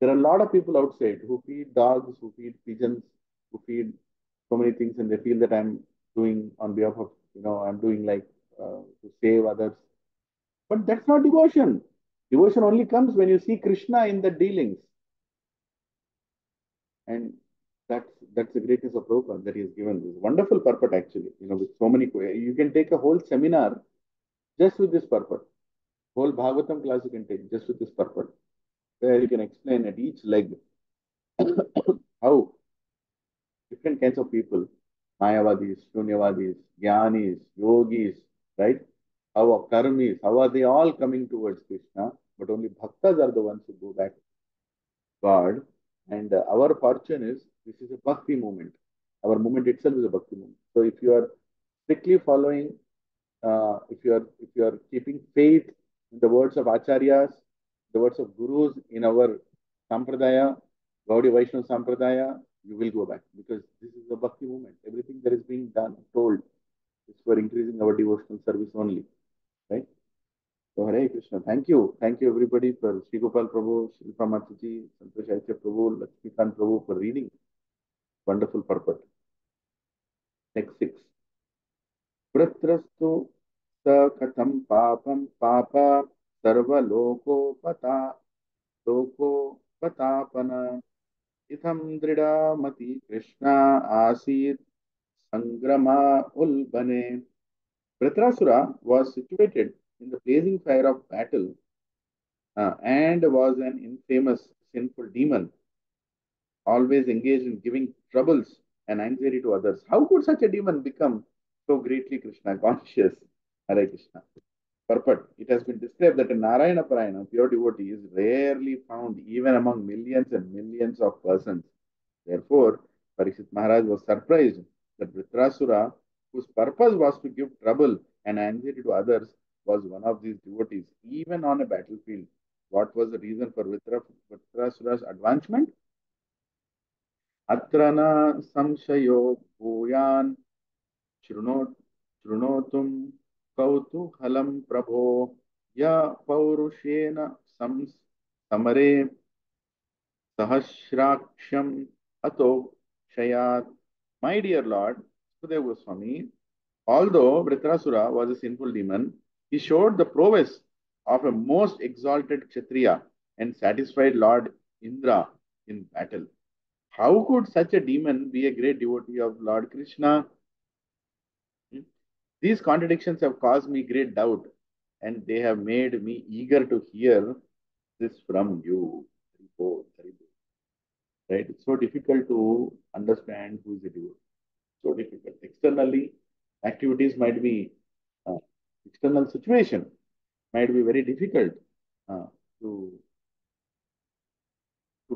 There are a lot of people outside who feed dogs, who feed pigeons, who feed so many things, and they feel that I'm doing on behalf of, I'm doing like to save others. But that's not devotion. Devotion only comes when you see Krishna in the dealings. And that's the greatness of Prabhupada that he has given this wonderful purport actually, with so many, you can take a whole seminar just with this purport. Whole Bhagavatam class you can take just with this purport, where you can explain at each leg how different kinds of people, Mayavadis, Shunyavadis, Jnanis, Yogis, right? How Karmis, how are they all coming towards Krishna? But only Bhaktas are the ones who go back to God. And our fortune is, this is a Bhakti movement. Our movement itself is a Bhakti movement. So if you are strictly following, if you are keeping faith in the words of Acharyas, the words of Gurus in our Sampradaya, Gaudiya Vaishnava Sampradaya, you will go back because this is a Bhakti movement. Everything that is being done, told, is for increasing our devotional service only, right? So Hare Krishna. Thank you. Thank you everybody for Sri Gopal Prabhu, Shilpa Mataji, Santosh Aitya Prabhu, Lakshmikant Prabhu for reading. Wonderful purport. Text 6. Pratrastu sa katham papam papa sarva loko patapana itham drida mati Krishna asit sangrama ulbane. Vritrasura was situated in the blazing fire of battle and was an infamous sinful demon, always engaged in giving troubles and anxiety to others. How could such a demon become so greatly Krishna conscious? Hare Krishna. Purport. It has been described that a Narayana Parayana, pure devotee, is rarely found even among millions and millions of persons. Therefore, Parikshit Maharaj was surprised that Vritrasura, whose purpose was to give trouble and anxiety to others, was one of these devotees, even on a battlefield. What was the reason for Vritrasura's advancement? अत्र न संशयो भूयान् शृणो शृणोतुं कौतूहलं प्रभो य पौरुषेण समरे सहस्राक्षम ato shayat. My dear Lord, Sukadeva Goswami, although Vritrasura was a sinful demon, he showed the prowess of a most exalted Kshatriya and satisfied Lord Indra in battle. How could such a demon be a great devotee of Lord Krishna? These contradictions have caused me great doubt, and they have made me eager to hear this from you. Right? It's so difficult to understand who is a devotee. So difficult. Externally, activities might be, uh, external situation might be very difficult uh, to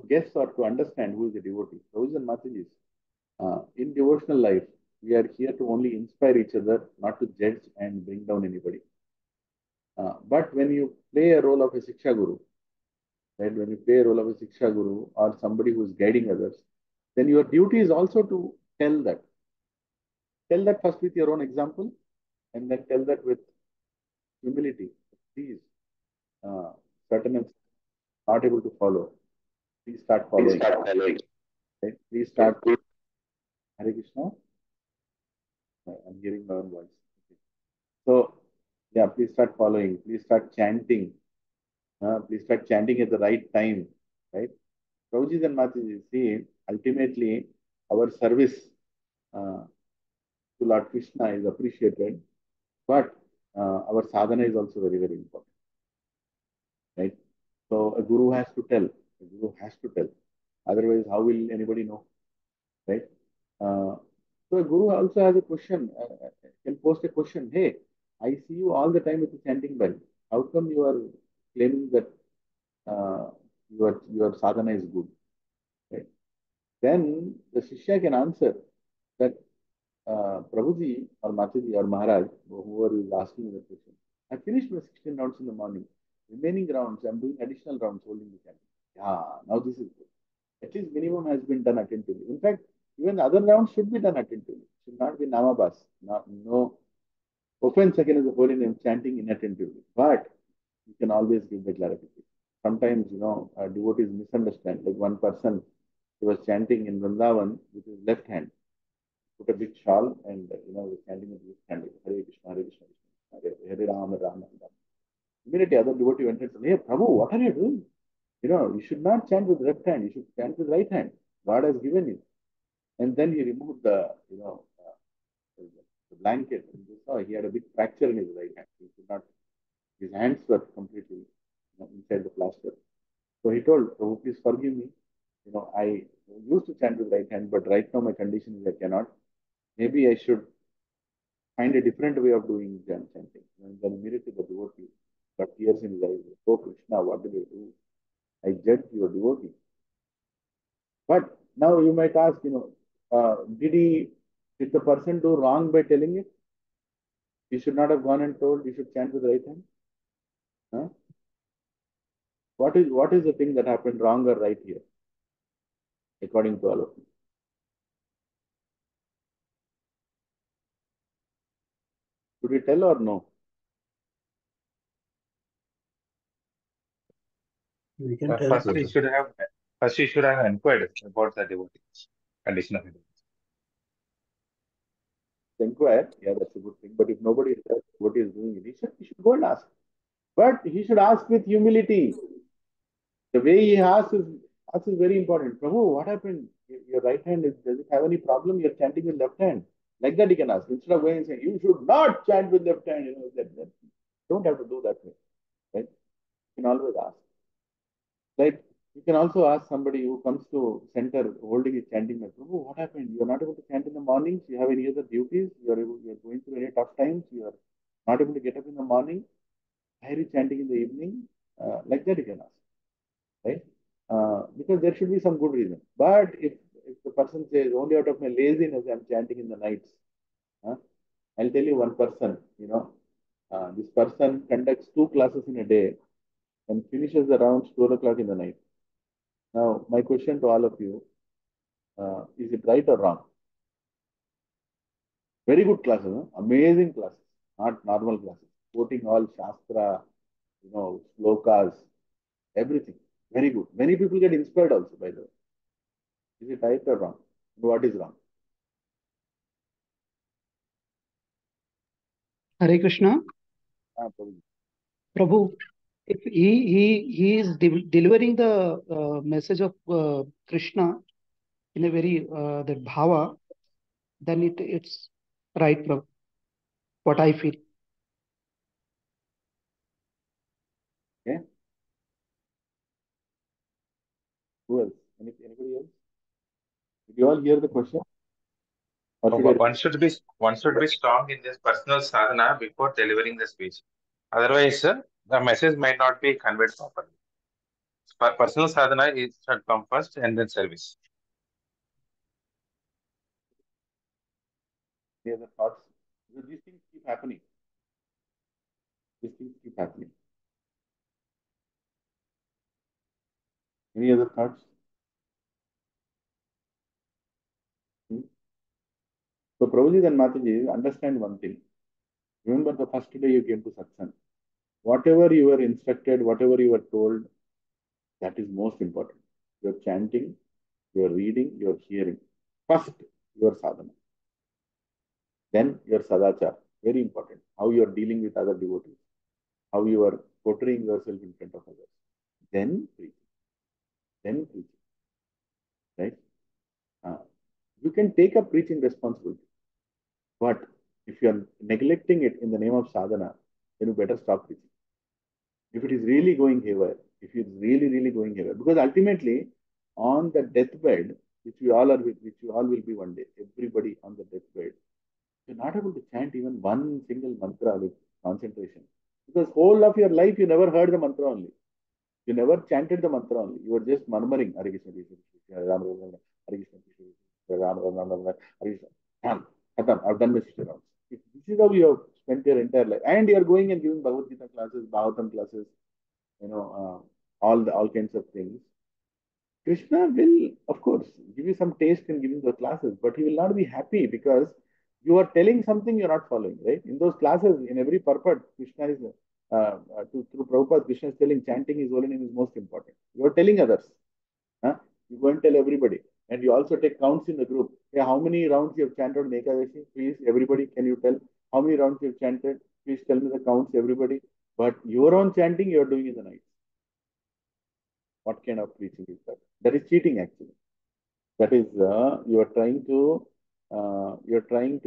guess or to understand who is a devotee. Those are messages. In devotional life, we are here to only inspire each other, not to judge and bring down anybody. But when you play a role of a Siksha Guru, right, when you play a role of a Siksha Guru or somebody who is guiding others, then your duty is also to tell that. Tell that first with your own example and then tell that with humility. Please, certain is not able to follow. Please start following. Right? Please start. Hare Krishna. I'm hearing my own voice. Okay. So, yeah, please start following. Please start chanting. Please start chanting at the right time. Right? Prabhuji and Mataji, see, ultimately, our service uh, to Lord Krishna is appreciated, but our sadhana is also very, very important. Right? So, a guru has to tell. A guru has to tell. Otherwise, how will anybody know? Right? Uh, so a guru also has a question, can post a question. Hey, I see you all the time with the chanting bell. How come you are claiming that your sadhana is good? Right? Then the Shishya can answer that Prabhuji or Mataji or Maharaj, whoever is asking the question, I finished my 16 rounds in the morning. Remaining rounds, I'm doing additional rounds holding the chanting. Yeah, now this is good. At least minimum has been done attentively. In fact, even other rounds should be done attentively. Should not be namabas. No offense against the holy name, chanting inattentively. But you can always give the clarification. Sometimes, devotees misunderstand. Like one person, he was chanting in Vrindavan with his left hand, put a big shawl and, was chanting with his hand. Hare Krishna, Hare Krishna, Krishna, Hare Rama, Rama, Rama. Immediately, other devotee went and said, Hey, Prabhu, what are you doing? You should not chant with left hand. You should chant with right hand. God has given you. And then he removed the blanket. And we saw he had a big fracture in his right hand. He could not, his hands were completely inside the plaster. So he told, Prabhu, please forgive me. I used to chant with right hand, but right now my condition is I cannot. Maybe I should find a different way of doing chanting. And then immediately the devotee got tears in his eyes. Oh Krishna, what did I do? I judged your devotee. But now you might ask, did the person do wrong by telling it? He should not have gone and told you should chant with the right hand. Huh? What is the thing that happened wrong or right here, according to all of you? Should we tell or no? We can tell First, both you of should them. have inquired about the devotees, condition of devotees. Inquire, yeah, that's a good thing. But if nobody says what he is doing it, he should go and ask. But he should ask with humility. The way he asks is very important. Prabhu, what happened? Your right hand, does it have any problem? You're chanting with left hand. Like that he can ask. Instead of going and saying, you should not chant with left hand, that. Don't have to do that way. Right? You can always ask. Right? You can also ask somebody who comes to center holding his chanting mat, Prabhu, what happened? You're not able to chant in the mornings, you have any other duties, you're going through any tough times, you're not able to get up in the morning, why are you chanting in the evening? Like that you can ask. Right? Because there should be some good reason. But if the person says only out of my laziness I'm chanting in the nights, huh? I'll tell you one person, this person conducts 2 classes in a day and finishes around 12 o'clock in the night. Now, my question to all of you, is it right or wrong? Very good classes, huh? Amazing classes, not normal classes. Quoting all Shastra, slokas, everything. Very good. Many people get inspired also, by the way. Is it right or wrong? What is wrong? Hare Krishna. Prabhuji. Prabhu, if he is delivering the message of Krishna in a very that bhava, then it's right, Prabhu. What I feel. Okay. Who else? Anybody else? Did you all hear the question? Or should I? One should be strong in this personal sadhana before delivering the speech. Otherwise, the message might not be conveyed properly. Personal sadhana should come first and then service. Any other thoughts? Because these things keep happening. These things keep happening. Any other thoughts? Hmm? So, Prabhuji and Mataji, understand one thing. Remember the first day you came to satsang. Whatever you were instructed, whatever you were told, that is most important. You're chanting, you're reading, you're hearing. First, your sadhana. Then your sadachar. Very important. How you are dealing with other devotees. How you are portraying yourself in front of others. Then preaching. Then preaching. Right? You can take up preaching responsibility. But if you are neglecting it in the name of sadhana, then you better stop preaching. If it is really going haywire, if it is really, really going haywire, because ultimately on the deathbed, which we all will be one day, everybody on the deathbed, you're not able to chant even one single mantra with concentration. Because whole of your life you never heard the mantra only. You never chanted the mantra only. You were just murmuring, Hare Krishna, Krishna, Krishna, Ram, Ram, Ram, Hare Krishna, Krishna, Ram, Ram, Ram, Ram, Hare Krishna. Done. Khatam. I've done my 60 rounds. If this is how you have spent your entire life, and you are going and giving Bhagavad Gita classes, Bhagavatam classes, all kinds of things. Krishna will, of course, give you some taste in giving those classes, but he will not be happy because you are telling something you're not following, right? In those classes, in every purport, Krishna is, through Prabhupada, Krishna is telling chanting his holy name is most important. You are telling others. Huh? You go and tell everybody. And you also take counts in the group. Hey, how many rounds you have chanted on Ekadashi? Please, everybody, can you tell? How many rounds you have chanted? Please tell me the counts, everybody. But your own chanting, you are doing in the night. What kind of preaching is that? That is cheating, actually. That is, you're trying to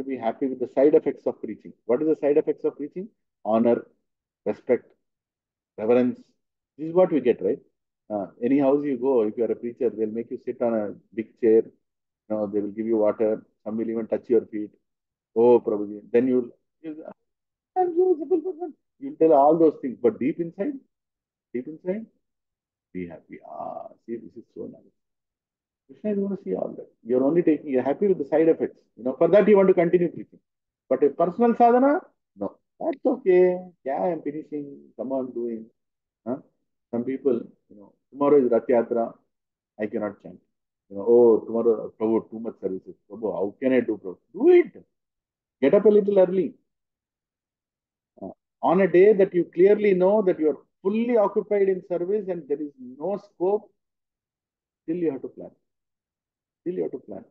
be happy with the side effects of preaching. What is the side effects of preaching? Honor, respect, reverence. This is what we get, right? Any house you go, if you are a preacher, they'll make you sit on a big chair. They will give you water. Some will even touch your feet. Oh, Prabhuji. Then I'm so simple person. You'll tell all those things, but deep inside, be happy. See, this is so nice. Krishna is going to see all that. You're happy with the side effects. For that you want to continue preaching. But a personal sadhana, no. That's okay. Yeah, I'm finishing. Come on, doing. Huh? Some people, tomorrow is Rath Yatra. I cannot chant. Oh, tomorrow, Prabhu, too much services. Prabhu, how can I do, Prabhu? Do it. Get up a little early. On a day that you clearly know that you're fully occupied in service and there is no scope, still you have to plan. Still you have to plan.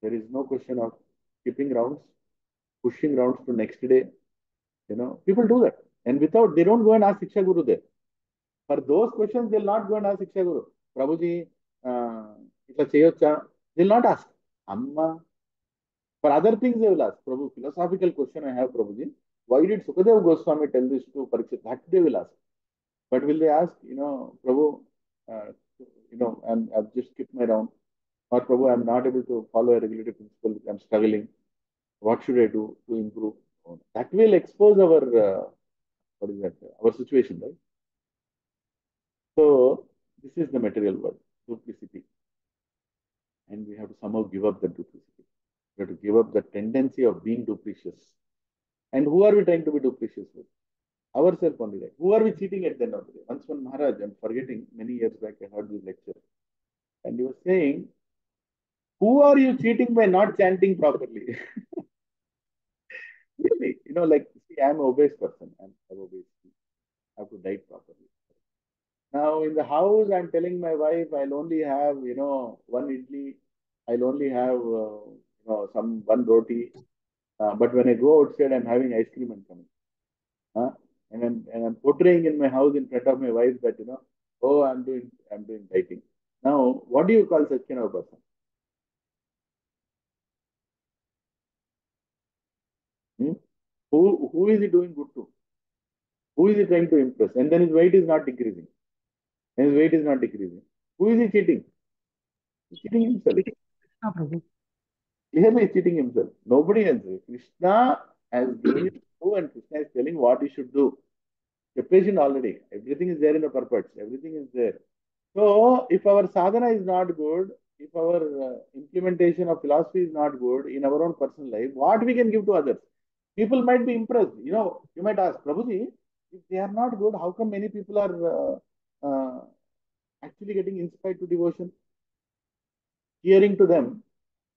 There is no question of skipping rounds, pushing rounds to next day. People do that. And without, they don't go and ask Shiksha Guru there. For those questions, they'll not go and ask Shiksha Guru. Prabhuji, itla cheyocha. They'll not ask. Amma. For other things, they will ask. Prabhu, philosophical question I have, Prabhuji. Why did Sukadeva Goswami tell this to Parikshit? That they will ask. But will they ask, Prabhu, I've just skipped my round. Or Prabhu, I'm not able to follow a regulative principle. I'm struggling. What should I do to improve? That will expose our, what is that? Our situation, right? So this is the material world, duplicity. And we have to somehow give up that duplicity. We have to give up the tendency of being duplicitous. And who are we trying to be duplicitous with? Ourselves only, right? Who are we cheating at the end of the day? Once one Maharaj, I'm forgetting, many years back I heard this lecture. And he was saying, who are you cheating by not chanting properly? Really, like, see, I'm an obese person. I'm obese. I have to diet properly. Now in the house, I'm telling my wife, I'll only have, one idli. I'll only have, some one roti. But when I go outside, I'm having ice cream and coming. And I'm portraying in my house in front of my wife that, oh, I'm doing dieting. Now, what do you call such kind of person? Hmm? Who is he doing good to? Who is he trying to impress? And then his weight is not decreasing. And his weight is not decreasing. Who is he cheating? He's cheating himself. Krishna Prabhu. Clearly he's cheating himself. Nobody else. Krishna has given you to, and Krishna is telling what you should do. Preparation already. Everything is there in the purports. Everything is there. So, if our sadhana is not good, if our implementation of philosophy is not good in our own personal life, what we can give to others? People might be impressed. You might ask, Prabhuji, if they are not good, how come many people are actually getting inspired to devotion? Hearing to them,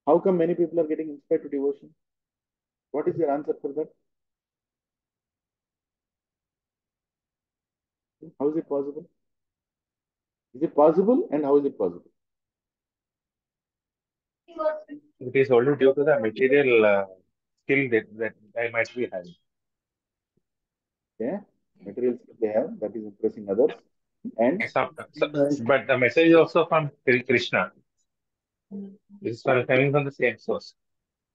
how come many people are getting inspired to devotion? What is your answer for that? How is it possible? Is it possible, and how is it possible? It is only due to the material skill that I might be having. Yeah, material skill they have that is impressing others, and But the message is also from Krishna. This is coming from the same source.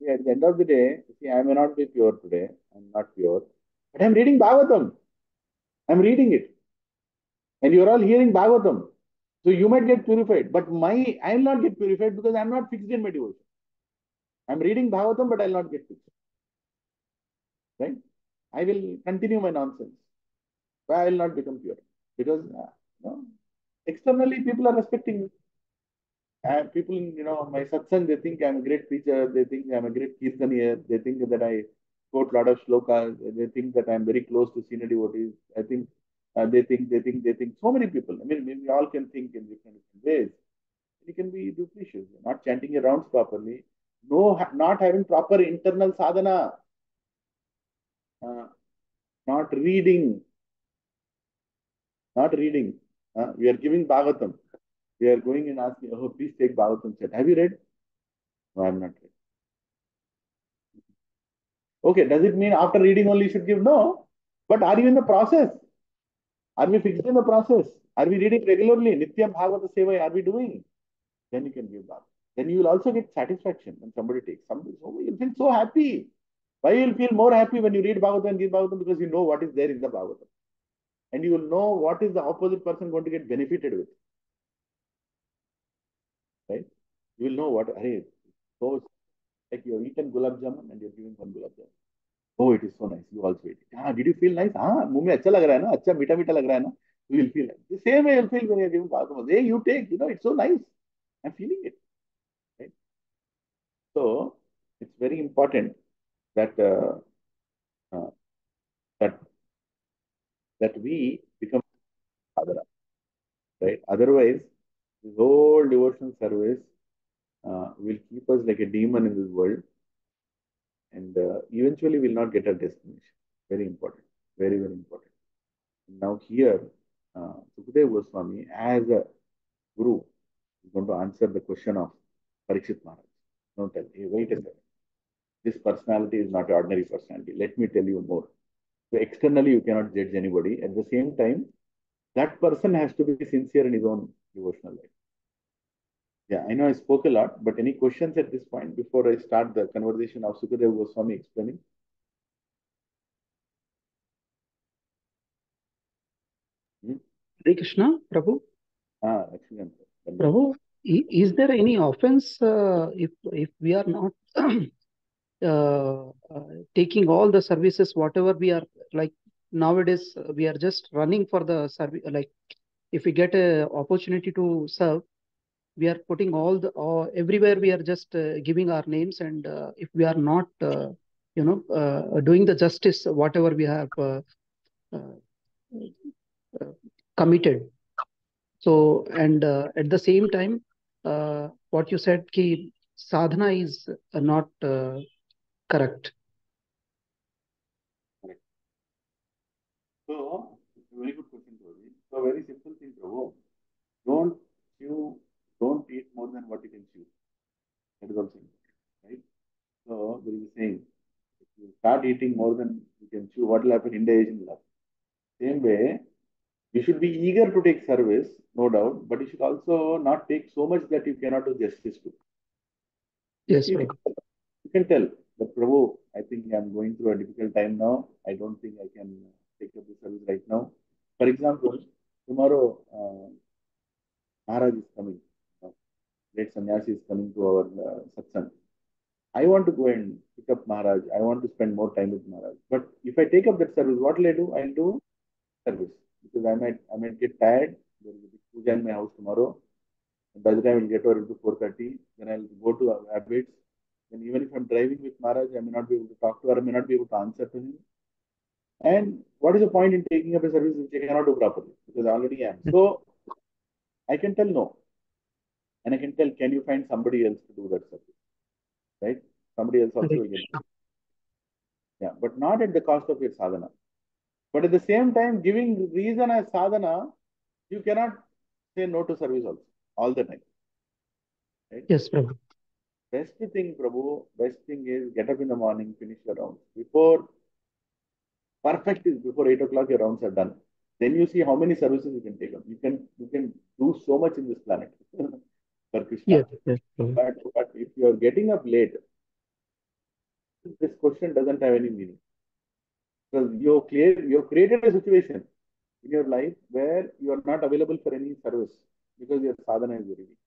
yeah, at the end of the day, see, I may not be pure today. I'm not pure, but I'm reading Bhagavatam. I'm reading it, and you're all hearing Bhagavatam. So you might get purified, but I'll not get purified because I'm not fixed in my devotion. I'm reading Bhagavatam, but I'll not get fixed. Right? I will continue my nonsense. But I will not become pure because externally people are respecting me. People in my satsang, they think I'm a great preacher. They think I'm a great kirtaniya. They think that I quote a lot of shlokas. They think that I'm very close to senior devotees. I think they think. So many people. I mean, we all can think in different ways. You can be duplicitous, not chanting your rounds properly, not having proper internal sadhana, uh, not reading, not reading. We are giving Bhagavatam. We are going and asking, oh, please take Bhagavatam set. Have you read? No, I have not read. Okay, does it mean after reading only you should give? No. But are you in the process? Are we fixed in the process? Are we reading regularly? Nityam Bhagavata Seva, are we doing? Then you can give Bhagavatam. Then you will also get satisfaction when somebody takes. You'll feel so happy. Why you'll feel more happy when you read Bhagavatam and give Bhagavatam? Because you know what is there in the Bhagavatam. And you will know what is the opposite person going to get benefited with. Right? You will know what, hey, so like you have eaten gulab jamun and you're giving one gulab jamun. Oh, it is so nice. You also eat it. Did you feel nice? मुंह में अच्छा लग रहा है ना? अच्छा मीठा मीठा लग रहा है ना? You will feel like the same way you'll feel when you're giving Bhagavatam. Hey, you take, it's so nice. I'm feeling it. Right? So it's very important that uh, that that we become sadhana, right? Otherwise, this whole devotional service will keep us like a demon in this world, and eventually we'll not get our destination. Very important. Very, very important. Now here, Sukadeva Goswami, as a guru, is going to answer the question of Parikshit Maharaj. Don't tell, hey, wait a second. This personality is not an ordinary personality. Let me tell you more. So externally, you cannot judge anybody. At the same time, that person has to be sincere in his own devotional life. Yeah, I know I spoke a lot, but any questions at this point before I start the conversation of Sukadeva Goswami explaining? Hare Krishna, Prabhu. Excellent. Prabhu, is there any offense if we are not taking all the services, whatever we are like nowadays, we are just running for the service. Like if we get a opportunity to serve, we are putting all the everywhere we are just giving our names, and if we are not, doing the justice, whatever we have uh, committed. So, and at the same time, what you said, ki sadhana is not correct. Correct. So, very good question, Prabhu. So, very simple thing, Prabhu. Don't chew, don't eat more than what you can chew. That is also important, right? So, there is a saying, if you start eating more than you can chew, what will happen? Indigestion will happen. Same way, you should be eager to take service, no doubt, but you should also not take so much that you cannot do justice to. Yes, You Prabhu. you can tell that, Prabhu, I think I'm going through a difficult time now. I don't think I can take up the service right now. For example, tomorrow, Maharaj is coming. Great sannyasi is coming to our satsang. I want to go and pick up Maharaj. I want to spend more time with Maharaj. But if I take up that service, what will I do? I'll do service because I might get tired. There is a big puja in my house tomorrow. And by the time I'll get over into 4:30, then I'll go to our habits. Then even if I'm driving with Maharaj, I may not be able to talk to her. I may not be able to answer to him. And what is the point in taking up a service which I cannot do properly because I already am. So I can tell no, and I can tell, can you find somebody else to do that service, right? Somebody else also Hare will get Krishna. it. Yeah, but not at the cost of your sadhana. But at the same time, giving reason as sadhana, you cannot say no to service also all the time, right? Yes, Prabhu. Best thing, Prabhu, best thing is get up in the morning, finish your rounds. Perfect is before 8 o'clock, your rounds are done. Then you see how many services you can take up. You can do so much in this planet for Krishna. Yes, yes, Prabhu. But if you are getting up late, this question doesn't have any meaning. Because you've created a situation in your life where you are not available for any service because your sadhana is very weak.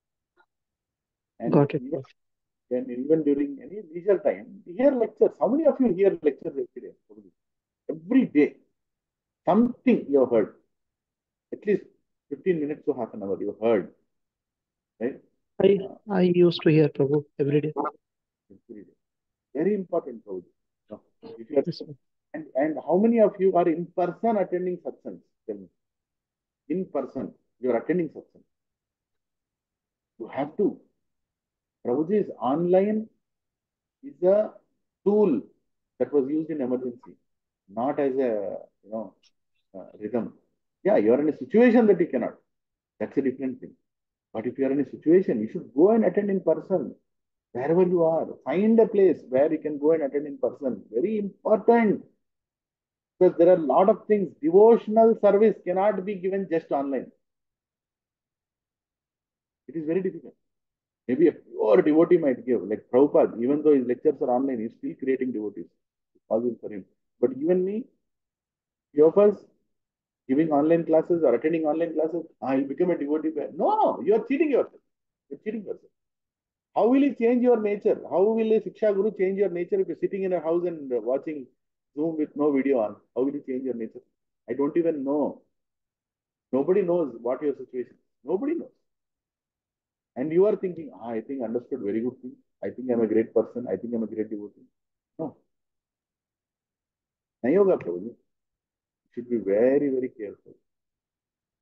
And Got it. even during any leisure time, you hear lectures. How many of you hear lectures every day? Every day. Something you have heard. At least 15 minutes to half an hour you have heard. Right? I I used to hear Prabhu every day. Every day. Very important, Prabhu. No. If you are, Yes, and how many of you are in person attending satsangs? Tell me. In person, you are attending satsang. You have to. Prabhuji's online is a tool that was used in emergency, not as a rhythm. Yeah, you are in a situation that you cannot. That's a different thing. But if you are in a situation, you should go and attend in person wherever you are. Find a place where you can go and attend in person. Very important because there are a lot of things. Devotional service cannot be given just online. It is very difficult. Maybe a pure devotee might give, like Prabhupada, even though his lectures are online, he's still creating devotees. It's possible for him. But even me, few of us giving online classes or attending online classes, I'll become a devotee. No, you're cheating yourself. You're cheating yourself. How will he change your nature? How will a Shiksha Guru change your nature if you're sitting in a house and watching Zoom with no video on? How will he change your nature? I don't even know. Nobody knows what your situation is. Nobody knows. And you are thinking, I think I understood very good thing. I think I'm a great person. I think I'm a great devotee. No. Nahi hoga, Prabhuji. You should be very, very careful.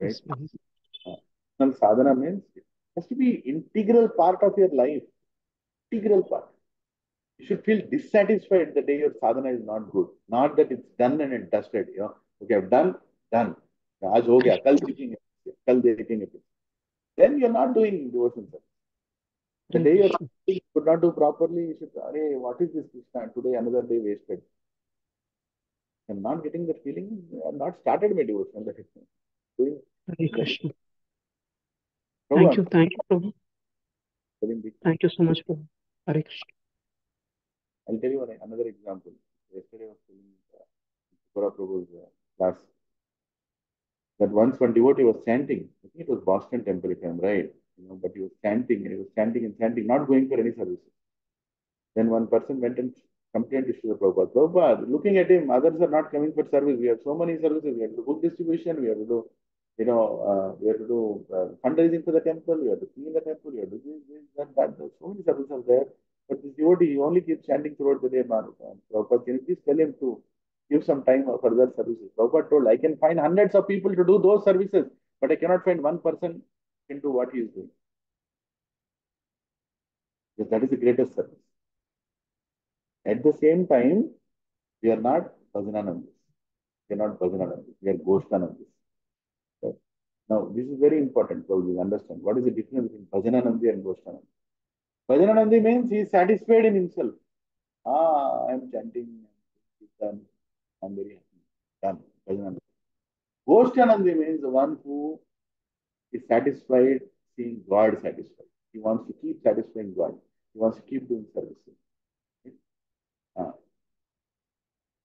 Right? yes, Prabhu. Sadhana means it has to be integral part of your life. Integral part. You should feel dissatisfied the day your sadhana is not good. Not that it's done and dusted. Okay, I've done. आज हो गया, कल देखेंगे फिर. Then you're not doing devotion service. The Hare day you're Krishna. could not do properly, you should, Arey, what is this Krishna? Today another day wasted. I'm not getting that feeling. I've not started my devotion. That is doing Hare that. Krishna. Prabhu, I'm Thank you, Prabhu. telling the, Thank you so much, Prabhu. Hare Krishna. I'll tell you another example. Yesterday I was telling Gora Prabhu's class that once one devotee was chanting. I think it was Boston Temple, if I'm right. But he was chanting and he was chanting and chanting, not going for any services. Then one person went and complained to Srila Prabhupada. Prabhupada, looking at him, others are not coming for service. We have so many services. We have to do book distribution. We have to do, we have to do fundraising for the temple. We have to clean the temple. We have to do this, that, that. So many services are there. But this devotee, he only keeps chanting throughout the day. Prabhupada, can you please tell him to give some time for further services? Prabhupada told, I can find hundreds of people to do those services, but I cannot find one person can do what he is doing. Because that is the greatest service. At the same time, we are not Bhajananandis. We are not Bhajananandis. We are Goshtanandis. Right? Now, this is very important for you to understand. What is the difference between Bhajananandi and Goshtanandi? Bhajananandi means he is satisfied in himself. I am chanting, done. I am very happy. Done. Bhajananandi. Goshtanandi means the one who is satisfied seeing God satisfied. He wants to keep satisfying God. He wants to keep doing services. Uh,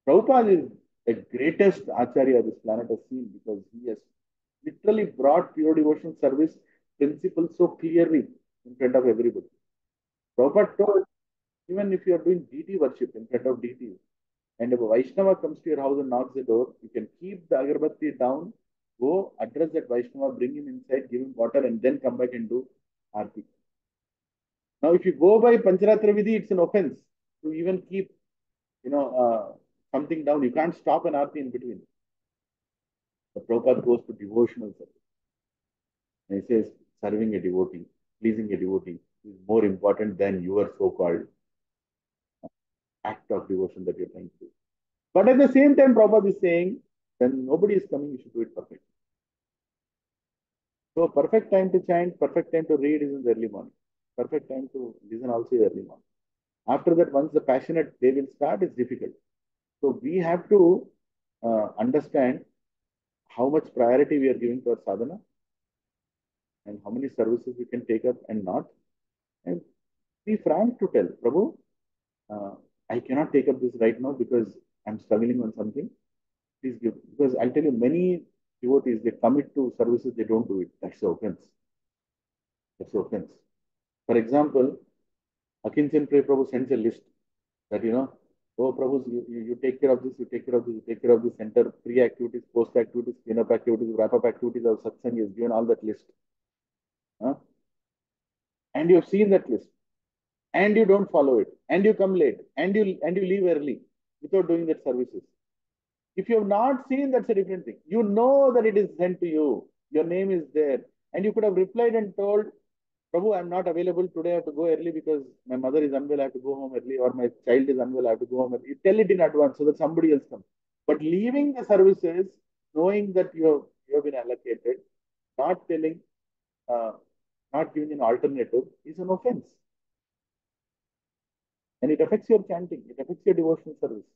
Prabhupada is the greatest Acharya this planet has seen because he has literally brought pure devotion service principles so clearly in front of everybody. Prabhupada told, even if you are doing deity worship in front of deities, and if a Vaishnava comes to your house and knocks the door, you can keep the agarbatti down, go address that Vaishnava, bring him inside, give him water, and then come back and do arti. Now, if you go by Pancharatra Vidhi, it's an offense to even keep, something down. You can't stop an arti in between. The Prabhupada goes to devotional service. And he says, serving a devotee, pleasing a devotee is more important than your so-called act of devotion that you're trying to do. But at the same time, Prabhupada is saying, when nobody is coming, you should do it perfectly. So perfect time to chant, perfect time to read is in the early morning. Perfect time to listen also is early morning. After that, once the passionate day will start, it's difficult. So we have to understand how much priority we are giving to our sadhana and how many services we can take up and not. And be frank to tell, Prabhu, I cannot take up this right now because I'm struggling on something. Please give. Because I'll tell you, many devotees, they commit to services, they don't do it. That's the offense. That's the offense. For example, Akinchan Pray Prabhu sends a list that, oh, Prabhu, you take care of this, you take care of this, you take care of this center, pre-activities, post-activities, clean-up activities, wrap-up activities of satsang is given all that list. Huh? And you have seen that list. And you don't follow it, and you come late, and you leave early without doing that services. If you have not seen, that's a different thing. You know that it is sent to you. Your name is there, and you could have replied and told, Prabhu, I'm not available today. I have to go early because my mother is unwell. I have to go home early, or my child is unwell. I have to go home early. You tell it in advance so that somebody else comes. But leaving the services, knowing that you have been allocated, not telling, uh, not giving an alternative is an offense. And it affects your chanting, it affects your devotional service.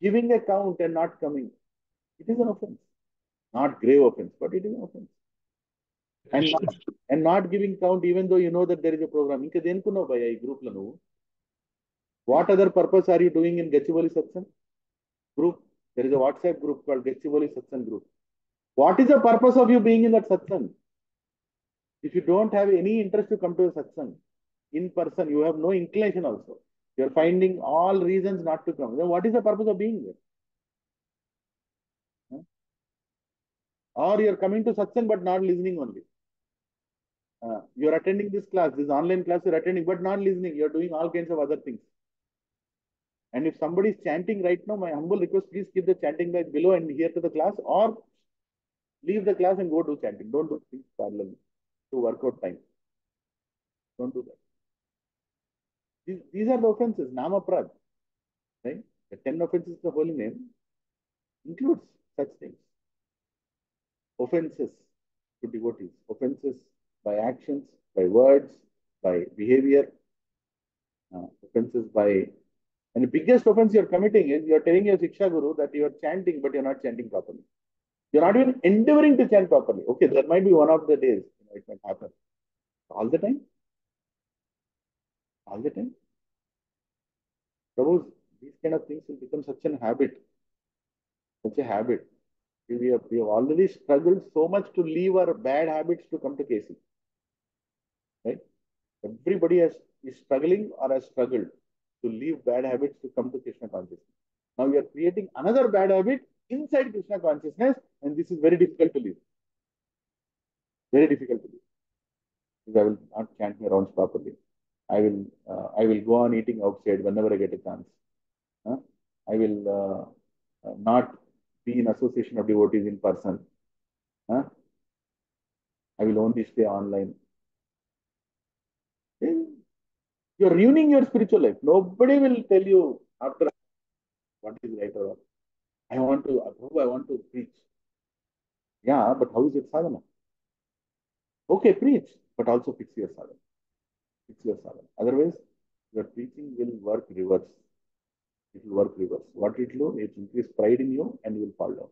Giving a count and not coming, it is an offense. Not grave offense, but it is an offense. And not, and not giving count even though you know that there is a program. Inka denkuno bhai ee group lo nuvu. What other purpose are you doing in Gachibowli Satsang group? There is a WhatsApp group called Gachibowli Satsang group. What is the purpose of you being in that satsang? If you don't have any interest to come to a satsang in person, you have no inclination also. You are finding all reasons not to come. Then what is the purpose of being there? Huh? Or you are coming to satsang but not listening only. You are attending this online class you are attending but not listening. You are doing all kinds of other things. And if somebody is chanting right now, my humble request, please keep the chanting back below and here to the class, or leave the class and go do chanting. Don't do things parallelly to work out time. Don't do that. These are the offenses, Namaprad, right? The 10 offenses, the holy name includes such things. offenses to devotees, offenses by actions, by words, by behavior, offenses by. And the biggest offense you're committing is you're telling your Shiksha Guru that you're chanting, but you're not chanting properly. You're not even endeavoring to chant properly. Okay, that might be one of the days, it might happen. All the time? All the time? Suppose these kind of things will become such a habit, such a habit. We have already struggled so much to leave our bad habits to come to KC. Right? Everybody is struggling or has struggled to leave bad habits to come to Krishna consciousness. Now we are creating another bad habit inside Krishna consciousness, and this is very difficult to leave. Very difficult to leave. Because I will not chant my rounds properly. I will go on eating outside whenever I get a chance. I will not be in association of devotees in person. I will only stay online. You're ruining your spiritual life. Nobody will tell you after what is right or wrong. I want to preach. Yeah, but how is it sadhana? Okay, preach, but also fix your sadhana. Fix your sadhana. Otherwise, your preaching will work reverse. It will work reverse. What it will do, it increase pride in you and you will fall down.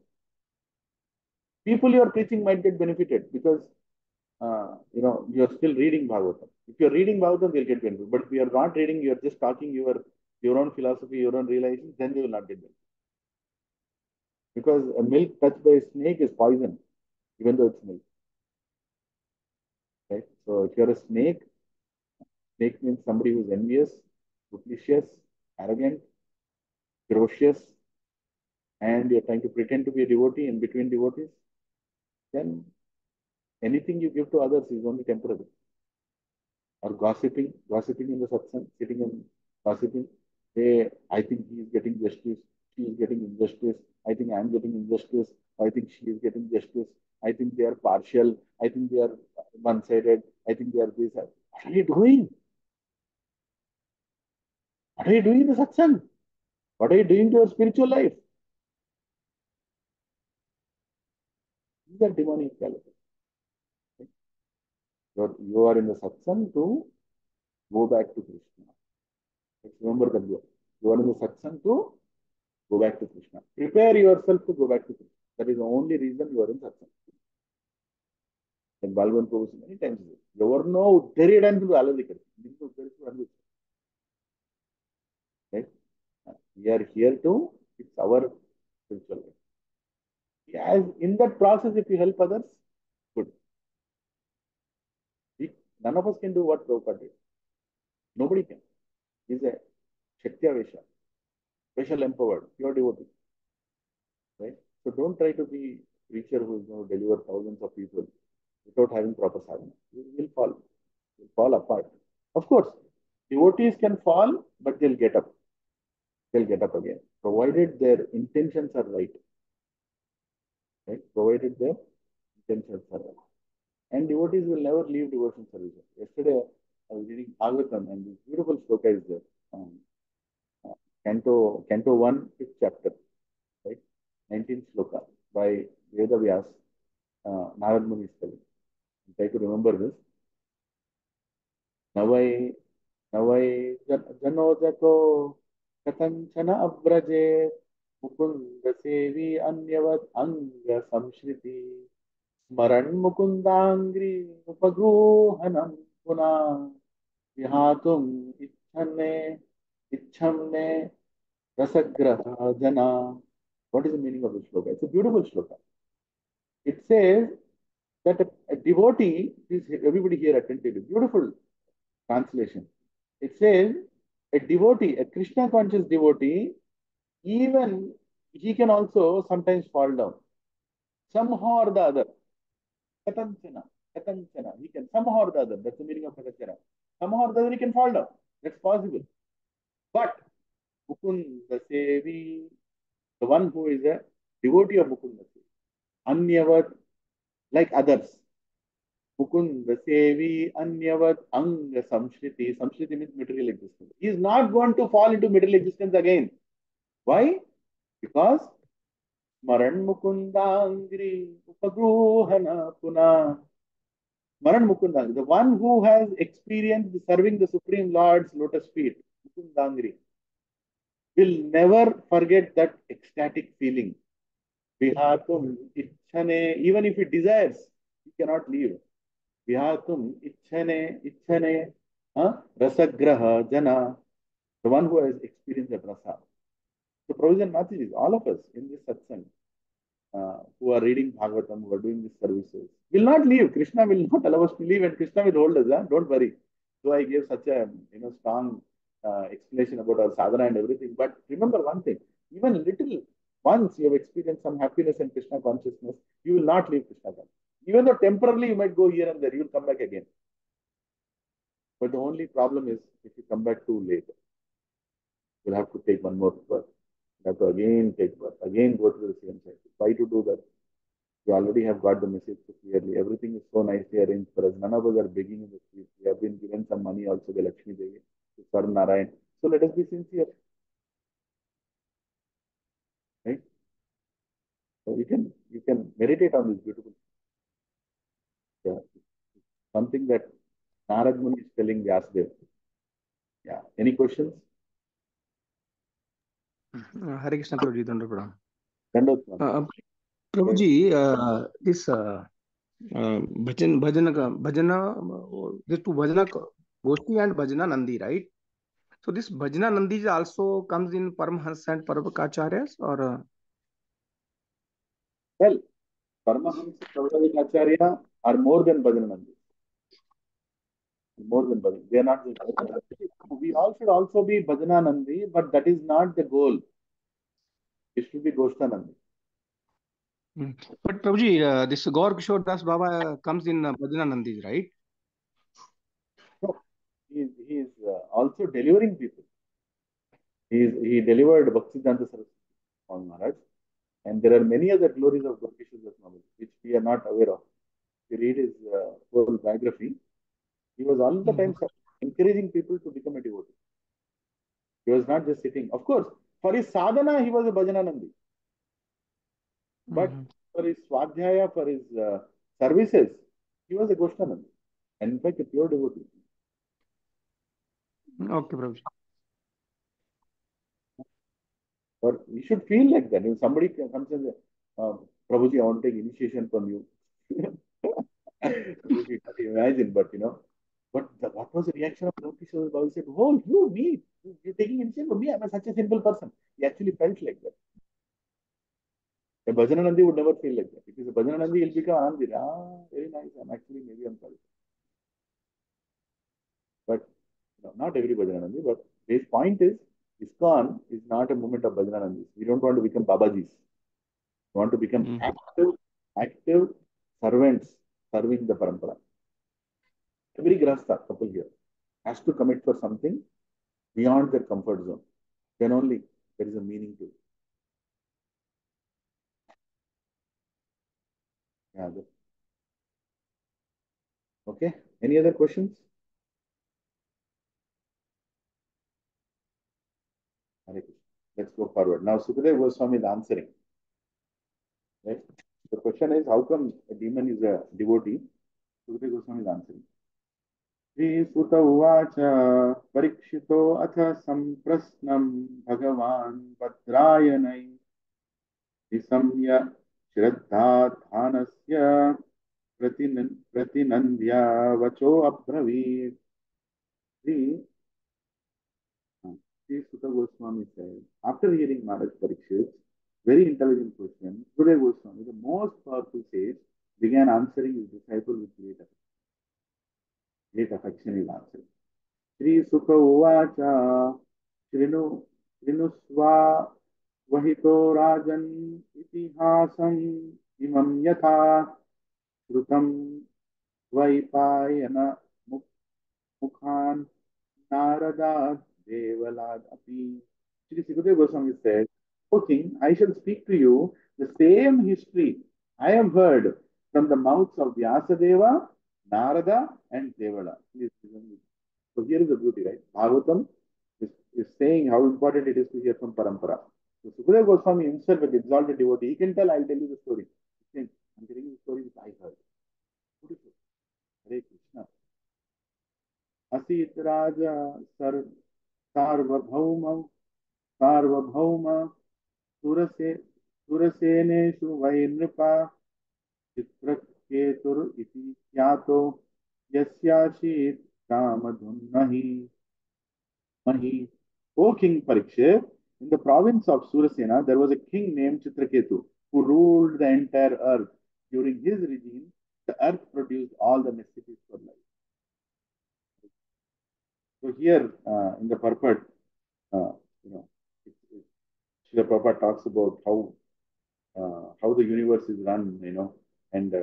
People you are preaching might get benefited because you are still reading Bhagavatam. If you are reading Bhagavatam, they'll get benefited. But if you are not reading, you are just talking your own philosophy, your own realization, then they will not get benefited. Because a milk touched by a snake is poison, even though it's milk. Right? So if you're a snake means somebody who's envious, duplicitous, arrogant, ferocious, and you're trying to pretend to be a devotee in between devotees, then anything you give to others is only temporary. Or gossiping in the satsang, sitting and gossiping. Hey, I think he is getting justice, she is getting injustice, I think I am getting injustice, I think she is getting justice, I think they are partial, I think they are one-sided, I think they are this. What are you doing? What are you doing in the satsang? What are you doing to your spiritual life? These are demonic qualities. You are in the satsang to go back to Krishna. Let's remember that you are in the satsang to go back to Krishna. Prepare yourself to go back to Krishna. That is the only reason you are in satsang. Like Balwan Prabhu said many times, evarno uddariyadaniki alladikadu. Right? We are here to fix our spiritual life. As in that process, if you help others, good. None of us can do what Prabhupada did. Nobody can. He's a Shaktya Vesha, special empowered, pure devotee. Right? So don't try to be a preacher who is going to deliver thousands of people without having proper sadhana. You will fall. You'll fall apart. Of course, devotees can fall, but they'll get up. They'll get up again, provided their intentions are right. Right? Provided their intentions are right. And devotees will never leave devotion service. Yesterday, I was reading Bhagavatam, and this beautiful sloka is there. Canto 1, 5th chapter, right? 19th sloka by Veda Vyas, Narad Muni is telling. Try to remember this. Navai Janojako Katanchana Abraje Mukunda Sevi Anyavat Anga Samshriti Smaran Mukundangri Upagruhanam Puna Vihatum Ichhamne Rasagraha Jana. What is the meaning of this sloka? It's a beautiful sloka. It says that a devotee, please everybody here attentively, beautiful translation. It says a devotee, a Krishna conscious devotee, even he can also sometimes fall down. Somehow or the other. Katanchana. He can somehow or the other. That's the meaning of Katanchana. Somehow or the other he can fall down. That's possible. But Mukunda Sevi, the one who is a devotee of Mukunda Sevi, Anyavat, like others. Mukunda Sevi Anyavat Anga Samshriti. Samshriti means material existence. He is not going to fall into material existence again. Why? Because Smaran Mukundangri Upagruhana Puna. Smaran Mukundangri, the one who has experienced serving the Supreme Lord's lotus feet, Mukundangri, will never forget that ecstatic feeling. Vihatum Ichhane, even if he desires, he cannot leave. Vihatum Ichhane, Rasagraha Jana, the one who has experienced the rasa. The provision messages, all of us in this satsang, who are reading Bhagavatam, who are doing these services, will not leave. Krishna will not allow us to leave, and Krishna will hold us. Huh? Don't worry. So I gave such a strong explanation about our sadhana and everything. But remember one thing: even little once you have experienced some happiness and Krishna consciousness, you will not leave Krishna consciousness. Even though temporarily you might go here and there, you will come back again. But the only problem is if you come back too late, you'll have to take one more birth. You have to again take birth, again go to the same cycle. Why to do that? We already have got the message so clearly. Everything is so nicely arranged for us. None of us are begging in the streets. We have been given some money also by Lakshmi Devi to serve Narayan. So let us be sincere, right? So you can meditate on this beautiful something that Narad Muni is telling Vyasdev. Yeah. Any questions? Hare Krishna Prabhuji, Dandava Pranam. Dandot Swami. Prabhuji, this this two bhajana Goshti and bhajana Nandi, right? So this bhajana Nandi also comes in Paramhans and Parvakacharyas, or Well, Paramahamsa Prabhupada are more than Bhajananandi. More than Bhajan. They are not just Bhajananandi. We all should also be Bhajananandi, but that is not the goal. It should be Goshtanandi. But Prabhuji, this Gaur Kishore Das Baba comes in bhajana Nandis, right? No, he is also delivering people. He delivered Bhaktisiddhanta Saraswati on Maharaj. And there are many other glories of Gaurkishore Das Maharaj, which we are not aware of. If you read his whole biography, he was all the time encouraging people to become a devotee. He was not just sitting. Of course, for his sadhana, he was a Bhajananandi. But for his swadhyaya, for his services, he was a Goshtanandi. And in fact, a pure devotee. Okay, Prabhuji. Or we should feel like that. If somebody comes and says, Prabhuji, I want to take initiation from you. You can't imagine, but what was the reaction of Gaurkishore Babu? He said, oh, me, you're taking initiation from me. I'm such a simple person. He actually felt like that. A Bhajananandi would never feel like that. If he's a Bhajananandi, he'll become Anandi. Very nice. Maybe I'm sorry. But not every Bhajananandi. But his point is, ISKCON is not a movement of Bhajananandis. We don't want to become Babajis. We want to become active servants serving the parampara. Every grahastha couple here has to commit for something beyond their comfort zone. Then only there is a meaning to it. Yeah, okay. Any other questions? Let's go forward. Now, Sukadeva Goswami is answering. Right? The question is, how come a demon is a devotee? Sukadeva Goswami is answering. श्रीसुत उवाच परीक्षितो अथ सम्प्रश्नं भगवान् भद्रायणै विसंय श्रद्धाधानस्य प्रतिनन्द्या वचो अब्रवीत्. Sri Sutta Goswami said, after hearing Maharaj Parikshit, very intelligent question, Sukadeva Goswami, the most powerful sage, began answering his disciple with great affection. He answered. Sri Sukha Uvacha Srinusva Vahito Rajan Itihasam Imam Yatha Shrutam Vaipayana Mukhan Narada Devalad Api. Sri Sukadeva Goswami said, O king, I shall speak to you the same history I have heard from the mouths of Vyasadeva, Narada, and Devala. So here is the beauty, right? Bhagavatam is saying how important it is to hear from Parampara. So Sukadeva Goswami himself, an exalted devotee, he can tell, I'll tell you the story. He says, I'm telling you the story which I heard. Beautiful. Hare Krishna. Asit Raja Sarvabhauma Sarvabhauma Surase Suraseneshu Vainripa Chitraketur iti Kyato Yasyashit Ramadhunnahi Mahi. O King Parikshit, in the province of Surasena, there was a king named Chitraketu who ruled the entire earth. During his regime, the earth produced all the necessities for life. So here in the purport, you know, Srila Prabhupada talks about how the universe is run, and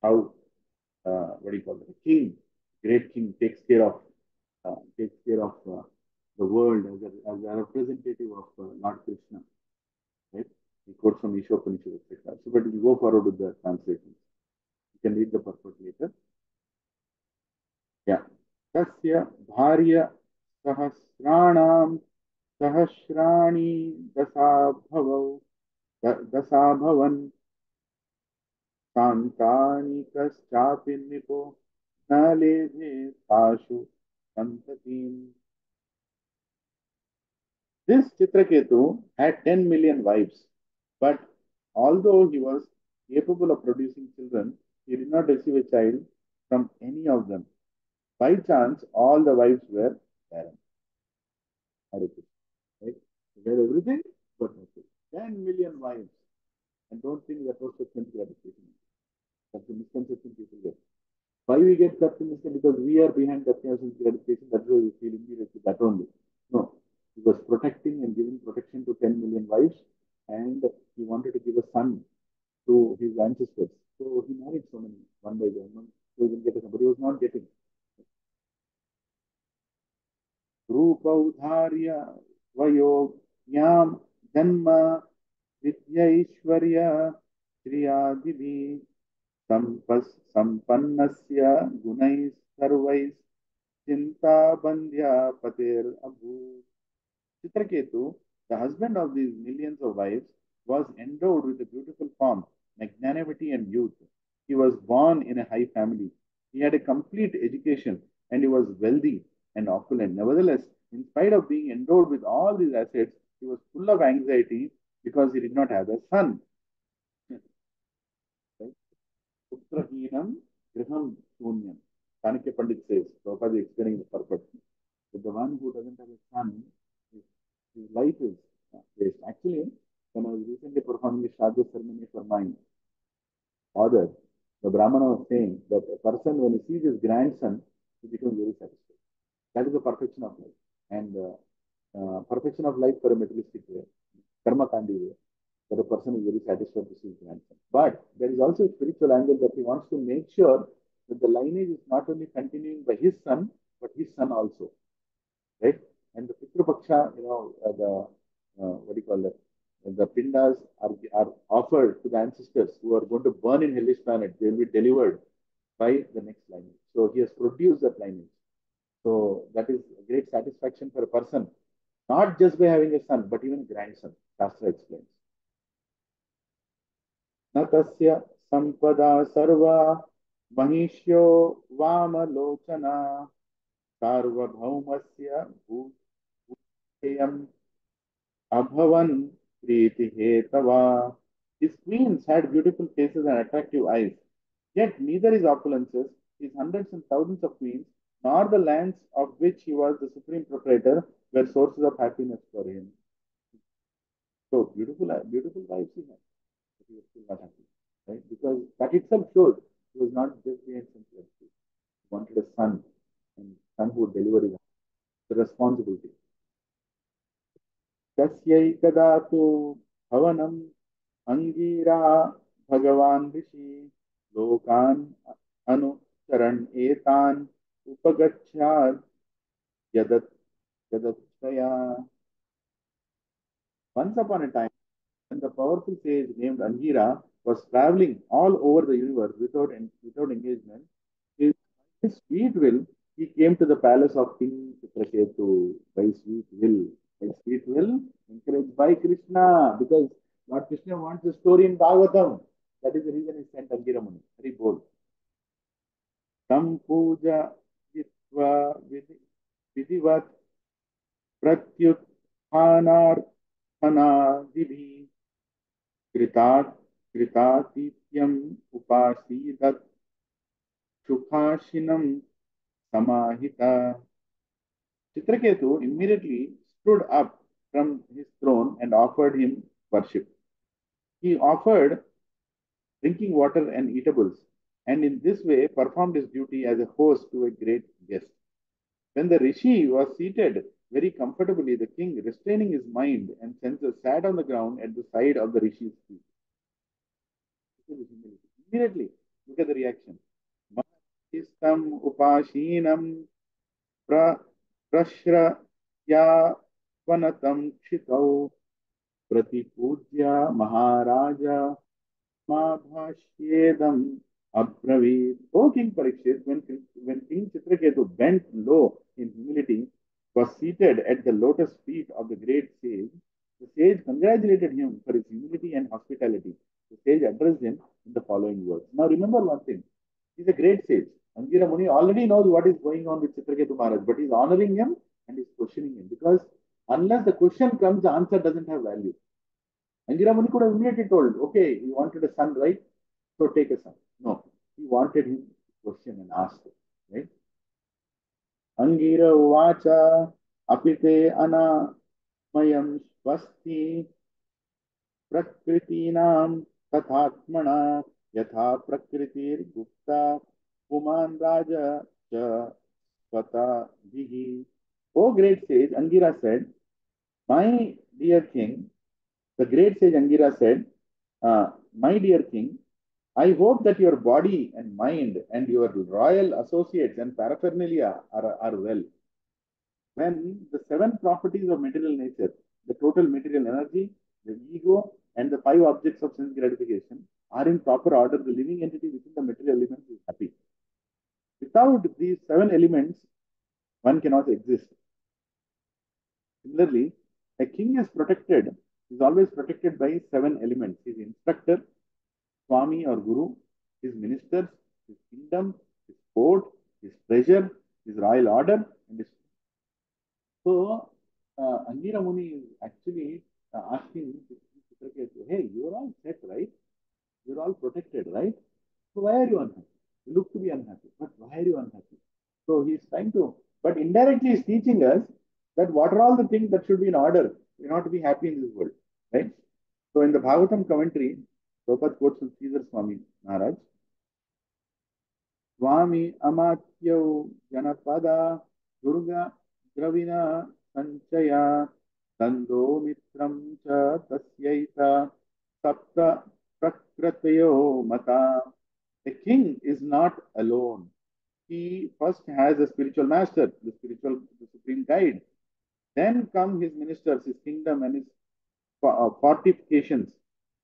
how what do you call it? A king, great king, takes care of the world as a representative of Lord Krishna. Right? He quotes from Ishopanishad, etc. So, but we go forward with the translation. You can read the purport later. Yeah. तस्य भार्य सहस्राणां सहस्राणि दशाभवन् तान्तानि कश्चापि नृपो न लेभे तासु सन्ततिम्. This Chitraketu had 10 million wives, but although he was capable of producing children, he did not receive a child from any of them. By chance, all the wives were barren. Right? They had everything, but nothing. 10 million wives. And don't think that was such gratification. That's the misconception people get. Why we get pessimistic? Because we are behind that kind of gratification. That's why we feel immediate with that only. No. He was protecting and giving protection to 10 million wives, and he wanted to give a son to his ancestors. So he married so many, one by one. So he will get a son, but he was not getting. रूपौधार्य वयोज्ञां जन्म विद्यैश्वर्य श्रियादिभिः सम्पन्नस्य गुणैः सर्वैः चिन्ताबन्ध्या पतेरभूत्. Chitraketu, the husband of these millions of wives, was endowed with a beautiful form, magnanimity, and youth. He was born in a high family. He had a complete education and he was wealthy and opulent. Nevertheless, in spite of being endowed with all these assets, he was full of anxiety because he did not have a son. Right? Putrahinam griham shunyam. Chanakya Pandit says, Prabhupada is explaining the purpose. But the one who doesn't have a son, his life is waste. Actually, when I was recently performing the Shraddha ceremony for my father, the Brahmana was saying that a person, when he sees his grandson, he becomes very satisfied. That is the perfection of life. And perfection of life for a materialistic way, karma kandi way, that a person is very satisfied to see his grandson. But there is also a spiritual angle that he wants to make sure that the lineage is not only continuing by his son, but his son also. Right? And the Pitru Paksha, what do you call that? The pindas are offered to the ancestors who are going to burn in hellish planet. They will be delivered by the next lineage. So he has produced that lineage. So that is a great satisfaction for a person, not just by having a son, but even a grandson. Shastra explains. Natasya sampada sarva mahishyo vamalochana sarvabhaumasya bhuteyam abhavan priti hetava. His queens had beautiful faces and attractive eyes. Yet neither his opulences, his hundreds and thousands of queens, nor the lands of which he was the supreme proprietor were sources of happiness for him. So beautiful wives he had, but he was still not happy, right? Because that itself showed he was not just being sensuality. He wanted a son, and son who would deliver his the responsibility. तस्यैकदा तु भवनम् अङ्गीरा भगवान् ऋषि लोकान् अनुचरन् एतान् उपगच्छात् यदत् यदक्षया. Once upon a time, when the powerful sage named Angira was traveling all over the universe without engagement, his, his sweet will, he came to the palace of King Chitraketu by sweet will. It will encourage by Krishna because Lord Krishna wants the story in Bhagavatam. That is the reason he sent Angira Muni. Very bold. Tam puja jitva vidivat pratyutthanaarthanadibhi kritat kritatityam upasidat sukhashinam samahita. Chitraketu immediately stood up from his throne and offered him worship. He offered drinking water and eatables, and in this way performed his duty as a host to a great guest. When the rishi was seated very comfortably, the king, restraining his mind and senses, sat on the ground at the side of the rishi's feet. Immediately, look at the reaction. Istam upashinam pra prashraya vanatam kshitau pratipujya maharaja Bhashyedam Abravit. O King Parikshit, when King Chitraketu bent low in humility, was seated at the lotus feet of the great sage, the sage congratulated him for his humility and hospitality. The sage addressed him in the following words. Now remember one thing, he's a great sage. Angira Muni already knows what is going on with Chitraketu Maharaj, but he's honoring him and he's questioning him because unless the question comes, the answer doesn't have value. Angira Muni could have immediately told, okay, he wanted a son, right? So take a son. No, he wanted him to question and ask, right? Angira Uvacha Apite Ana Mayam Swasti Prakritinam Tathatmana Yatha Prakritir Gupta Kuman Raja Cha Svata Vihi. O great sage, Angira said, my dear king, the great sage Angira said, my dear king, I hope that your body and mind and your royal associates and paraphernalia are well. When the seven properties of material nature, the total material energy, the ego, and the five objects of sense gratification are in proper order, the living entity within the material elements is happy. Without these seven elements, one cannot exist. Similarly, a king is always protected by seven elements: his instructor, Swami or Guru, his ministers, his kingdom, his court, his treasure, his royal order, and his. So, Angira Muni is actually asking Chitraketu, hey, you're all set, right? You're all protected, right? So, why are you unhappy? You look to be unhappy, but why are you unhappy? So, he's trying to, but indirectly, he's teaching us that what are all the things that should be in order in order to be happy in this world, right? So, in the Bhagavatam commentary, Prabhupada quotes from Sridhar Swami Maharaj, Swami Amatyau Janapada Durga Dravina Sanchaya Dando Mitram Cha Tasyaita Sapta Prakratayo Mata. A king is not alone. He first has a spiritual master, the supreme guide. Then come his ministers, his kingdom, and his fortifications,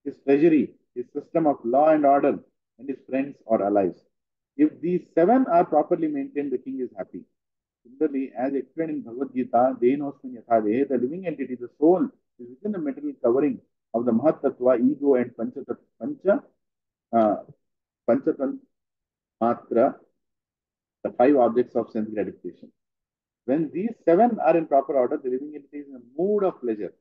his treasury, his system of law and order, and his friends or allies. If these seven are properly maintained, the king is happy. Similarly, as explained in Bhagavad Gita, Dehinosmin Yathadehe, the living entity, the soul, is within the material covering of the Mahat Tattva, ego, and uh, Panchatan Matra, the five objects of sense gratification. When these seven are in proper order, the living entity is in a mood of pleasure.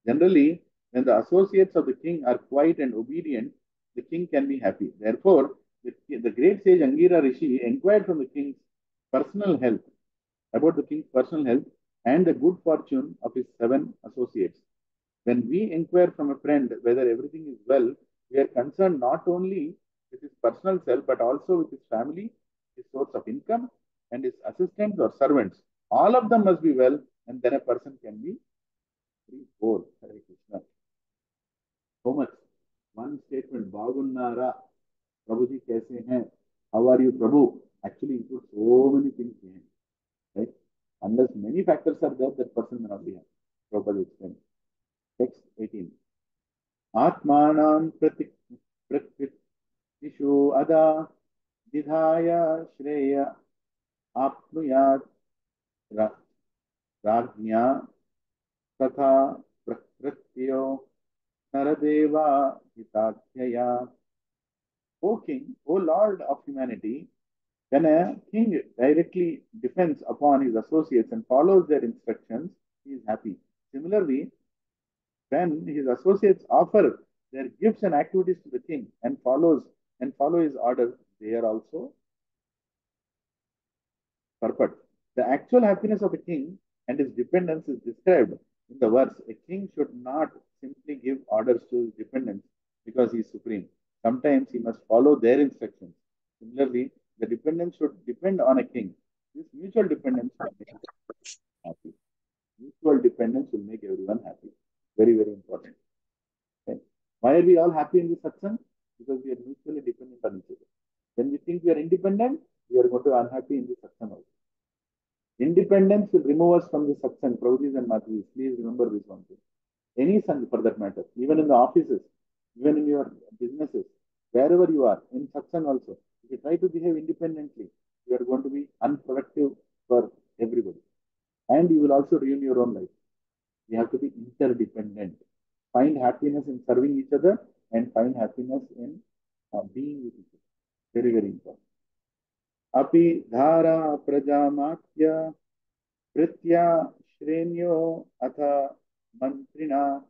Generally, when the associates of the king are quiet and obedient, the king can be happy. Therefore, the great sage Angira Rishi inquired from the king's personal health, about the king's personal health and the good fortune of his seven associates. When we inquire from a friend whether everything is well, we are concerned not only with his personal self but also with his family, his source of income, and his assistants or servants. All of them must be well, and then a person can be free. Hare Krishna. So much. One statement, Bagunnara, Prabhuji kaise hain? How are you, Prabhu? Actually includes so many things behind, right? Unless many factors are there, that person may not be happy. Prabhupada explained. Text 18. Atmanam pratishu ada vidhaya shreya apnuyat rajnya तथा प्रकृत्यो नरदेवा हिताख्यया. O king, O lord of humanity, when a king directly depends upon his associates and follows their instructions, he is happy. Similarly, when his associates offer their gifts and activities to the king and follow his orders, they are also purport. The actual happiness of a king and his dependents is described in the verse. A king should not simply give orders to his dependents because he is supreme. Sometimes he must follow their instructions. Similarly, the dependents should depend on a king. This mutual dependence will make them happy. Mutual dependence will make everyone happy. Very, very important. Okay? Why are we all happy in this satsang? Because we are mutually dependent on each other. When we think we are independent, we are going to be unhappy in this satsang also. Independence will remove us from the satsang, Prabhujis and Matajis. Please remember this one thing. Any sang for that matter, even in the offices, even in your businesses, wherever you are, in satsang also, if you try to behave independently, you are going to be unproductive for everybody. And you will also ruin your own life. You have to be interdependent. Find happiness in serving each other and find happiness in being with each other. Very, very important. Api dhara prajamatya Pritya Shrenyo Atha Mantrina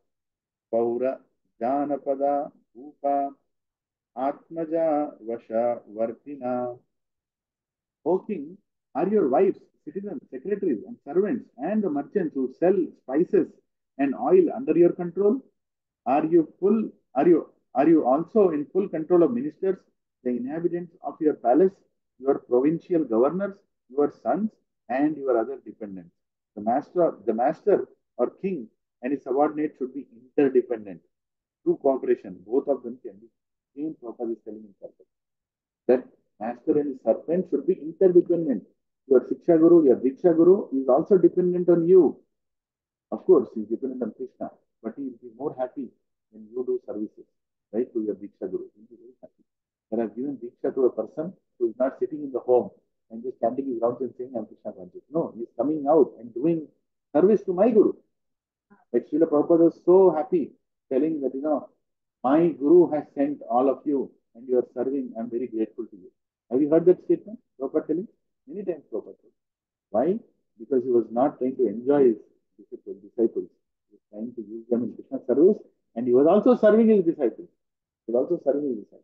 Paura Janapada Bhupa Atmaja Vasha Vartina. O king, are your wives, citizens, secretaries, and servants, and the merchants who sell spices and oil under your control? Are you full? Are you also in full control of ministers, the inhabitants of your palace, your provincial governors, your sons, and your other dependents? The master or king and his subordinate should be interdependent. Through cooperation, both of them can be. Same Prabhupada is telling in Sarkar. That master and his servant should be interdependent. Your Shiksha Guru, your Diksha Guru is also dependent on you. Of course, he is dependent on Krishna, but he will be more happy when you do services, right, to your Diksha Guru. He will be very happy. When I've given Diksha to a person who is not sitting in the home and just chanting his rounds and saying, I'm Krishna conscious. No, he is coming out and doing service to my Guru. Like Srila Prabhupada was so happy telling that, my Guru has sent all of you and you are serving. I'm very grateful to you. Have you heard that statement? Prabhupada telling? Many times Prabhupada told. Why? Because he was not trying to enjoy his disciples. He was trying to use them in Krishna service and he was also serving his disciples. He was also serving his disciples.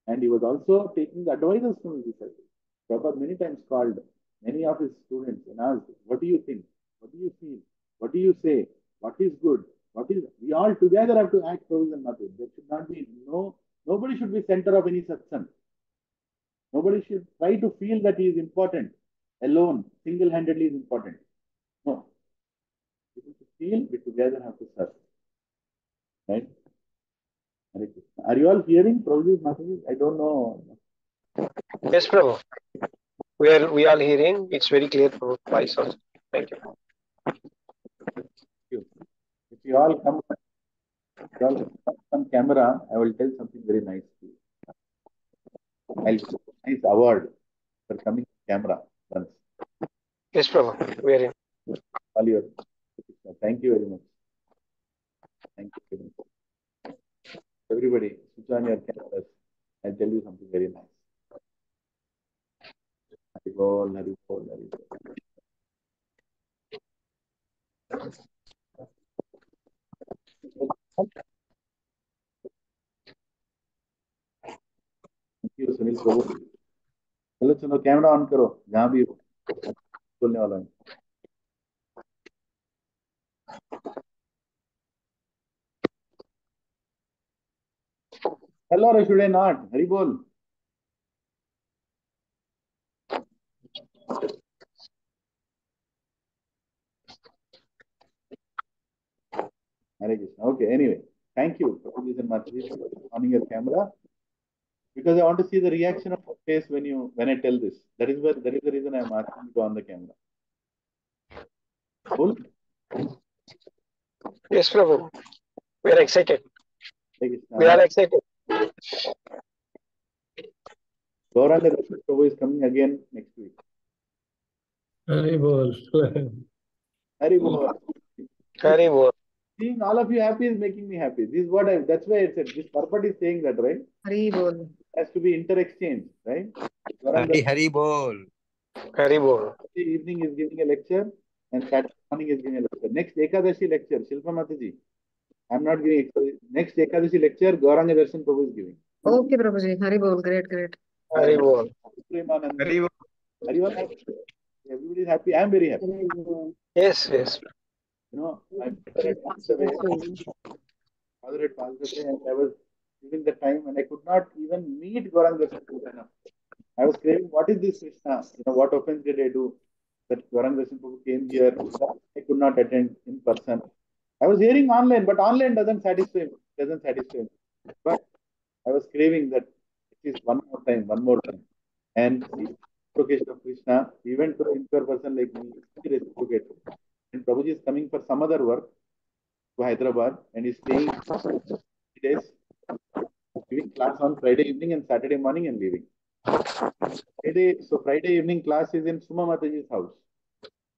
And he was also taking the advices from his disciples. Prabhupada many times called many of his students and asked, what do you think? What do you feel? What do you say? What is good? We all together have to act Prabhupada and Mataji. There should not be nobody should be center of any satsang. Nobody should try to feel that he is important alone, single-handedly is important. No. People should feel we together have to serve. Right? Are you all hearing Prabhuji's Mataji? I don't know. Yes, Prabhu. We are hearing. It's very clear, Prabhu. Twice also. Thank you. If you all come on camera, I will tell something very nice to you. I'll give a nice award for coming on camera once. Yes, Prabhu. We are in. All your thank you very much. Thank you very much. Everybody, switch on your cameras. I'll tell you something very nice. Hari Bol, Hari Bol, Hari Bol. Thank you, Sunil Prabhu. चलो चलो camera on करो जहां भी हो बोलने वाला है hello or should I not? Hari Bol. Hare Krishna. Okay, anyway. Thank you, Prabhuji and Mataji, for on your camera. Because I want to see the reaction of your face when I tell this. That is the reason I am asking you to on the camera. Cool? Yes, Prabhu. We are excited. Hare Krishna. We are excited. Gauranga Prabhu is coming again next week. Hari Bol. Hari Bol. Very well. Seeing all of you happy is making me happy. This is what I. That's why I said this purport is saying that, right? Hari bol. Has to be inter-exchange, right? Hari Gauranga Hari Bol. Very well. Saturday evening is giving a lecture, and Saturday morning is giving a lecture. Next Ekadashi lecture, Shilpa Mataji. I'm not giving next Ekadashi lecture. Gauranga Darshan Prabhu is giving. Okay, Prabhuji. Hari bol. Great, great. Very well. Premanand. Hari Bol. Are you all happy? Everybody is happy. I'm very happy. Yes, yes. You know, my father had passed away. Father had passed away, and I was during the time when I could not even meet Gauranga Darshan Prabhu enough. I was craving, what is this Krishna? You know, what offense did I do that Gauranga Darshan Prabhu came here? I could not attend in person. I was hearing online, but online doesn't satisfy me. Doesn't satisfy me. But I was craving that at least one more time. And see, reciprocation of Krishna, even to an impure person like me, he reciprocated. And Prabhuji is coming for some other work to Hyderabad and is staying 3 days, giving class on Friday evening and Saturday morning and leaving. Friday evening class is in Suma Mataji's house.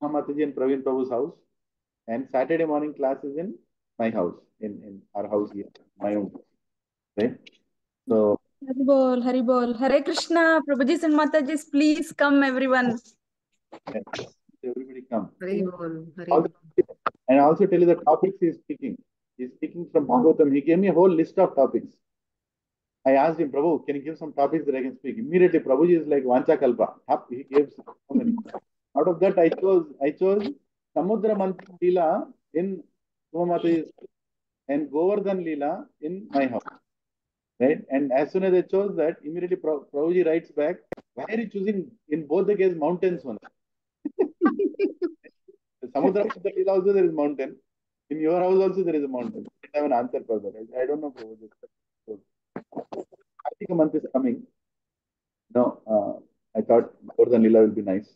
Suma Mataji and Praveen Prabhu's house. And Saturday morning class is in my house, in our house here, my own house. Right? So Haribol, Haribol. Hare Krishna, Prabhuji and Mataji, please come everyone. yeah, everybody come. Hari bol. Hari Also, bol. and I also tell you the topics he's speaking. He's speaking from Bhagavatam. He gave me a whole list of topics. I asked him, Prabhu, can you give some topics that I can speak? Immediately, Prabhuji is like Vancha Kalpa. He gave so many. Out of that, I chose Samudra Manthan Leela in Sumamata and Govardhan Leela in my house. Right? And as soon as I chose that, immediately Prabhuji writes back, why are you choosing in both the cases mountains one? Samudra Manthan Leela also there is mountain. In your house also there is a mountain. I have an answer for that. I don't know, Prabhuji. So, Kartika month is coming. No, I thought Govardhan Leela will be nice.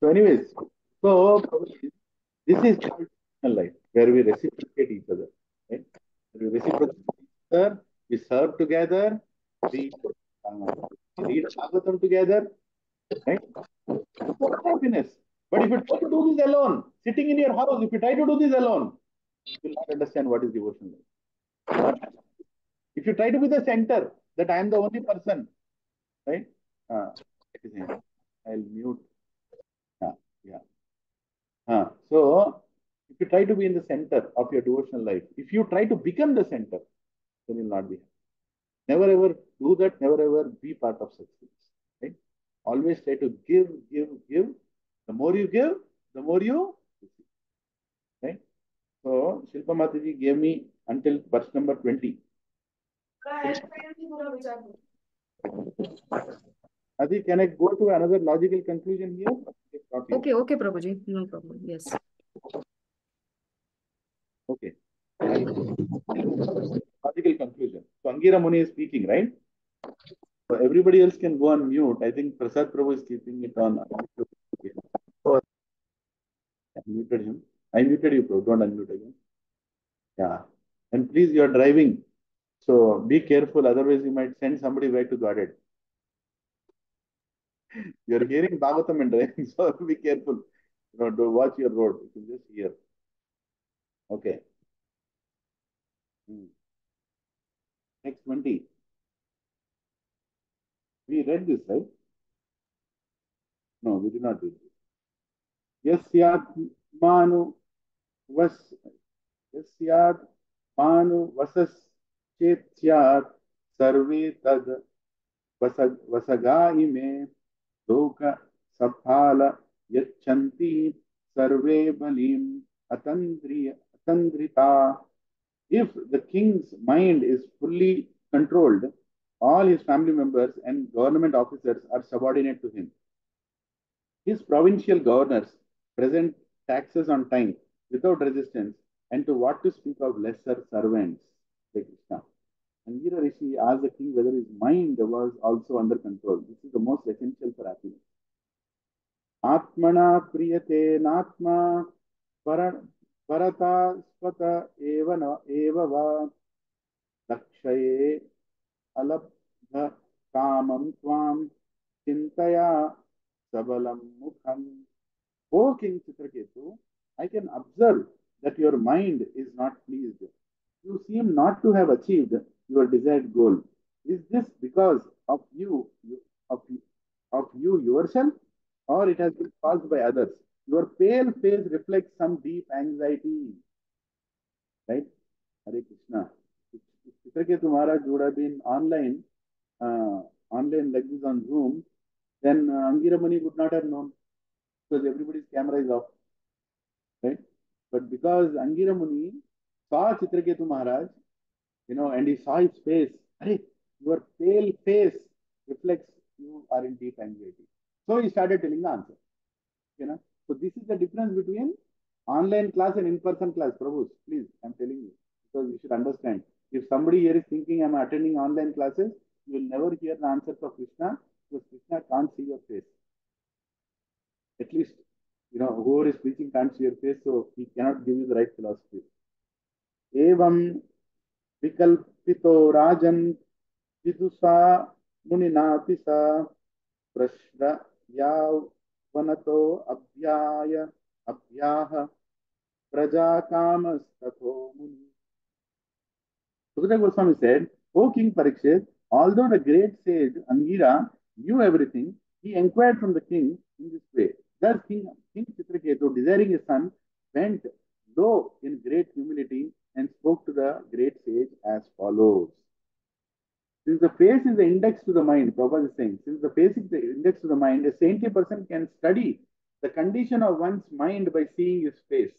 So, anyways, so this is called personal life where we reciprocate each other. Right? We reciprocate each other, we serve together, we read Bhagavatam together, right? For happiness. But if you try to do this alone, sitting in your house, if you try to do this alone, you will not understand what is devotion like. If you try to be the center, that I am the only person, right? I'll mute. Yeah, yeah. So, if you try to be in the center of your devotional life, if you try to become the center, then you'll not be happy. Never ever do that, never ever be part of such things. Right? Always try to give, give, give. The more you give, the more you receive. Right? So, Shilpa Mataji gave me until verse number 20. Adi, can I go to another logical conclusion here? Okay, okay, Prabhuji. No problem. Yes. Okay. Logical conclusion. So Angira Muni is speaking, right? So everybody else can go on mute. I think Prasad Prabhu is keeping it on. Okay. I muted him. I muted you, Prabhu. Don't unmute again. Yeah. And please, you are driving. So be careful. Otherwise, you might send somebody back to Godhead. You are hearing Bhagavatam and driving. So be careful. You know, do watch your road. You can just hear. Okay. Next 20. We read this, right? No, we did not read this. Yasyatmanu vas yasyat manu vasas chetyat sarve tad vasaga ime loka saphala yachanti sarve balim atandrita. If the king's mind is fully controlled, all his family members and government officers are subordinate to him. His provincial governors present taxes on time without resistance, and to what to speak of lesser servants like Krishna. And Gira Rishi asked the king whether his mind was also under control. This is the most essential for happiness. Atmana priyate natma parata svata eva va lakshaye alabdha kamam tvam chintaya sabalam mukham. O King Chitraketu, I can observe that your mind is not pleased. You seem not to have achieved your desired goal. Is this because of of, of you yourself, or it has been caused by others? Your pale face reflects some deep anxiety, right? Hare Krishna. If Chitraketu Maharaj would have been online like this on Zoom, then Angira Muni would not have known because everybody's camera is off, right? But because Angira Muni saw Chitraketu Maharaj, and he saw his face, Hey, your pale face reflects you are in deep anxiety. So he started telling the answer. So this is the difference between online class and in-person class. Prabhu, please, I'm telling you, because you should understand. If somebody here is thinking I'm attending online classes, you will never hear the answers of Krishna because Krishna can't see your face. At least, whoever is preaching can't see your face, so he cannot give you the right philosophy. Evam vikalpito rajan vidusa muninati sa prashna yavanato abhyaha prajakamas muni. Sukadeva Goswami said, O King Parikshit, although the great sage Angira knew everything, he inquired from the king in this way. Thus King Chitraketu, desiring a son, went low in great humility and spoke to the great sage as follows. Since the face is the index to the mind, Prabhupada is saying, since the face is the index to the mind, a saintly person can study the condition of one's mind by seeing his face.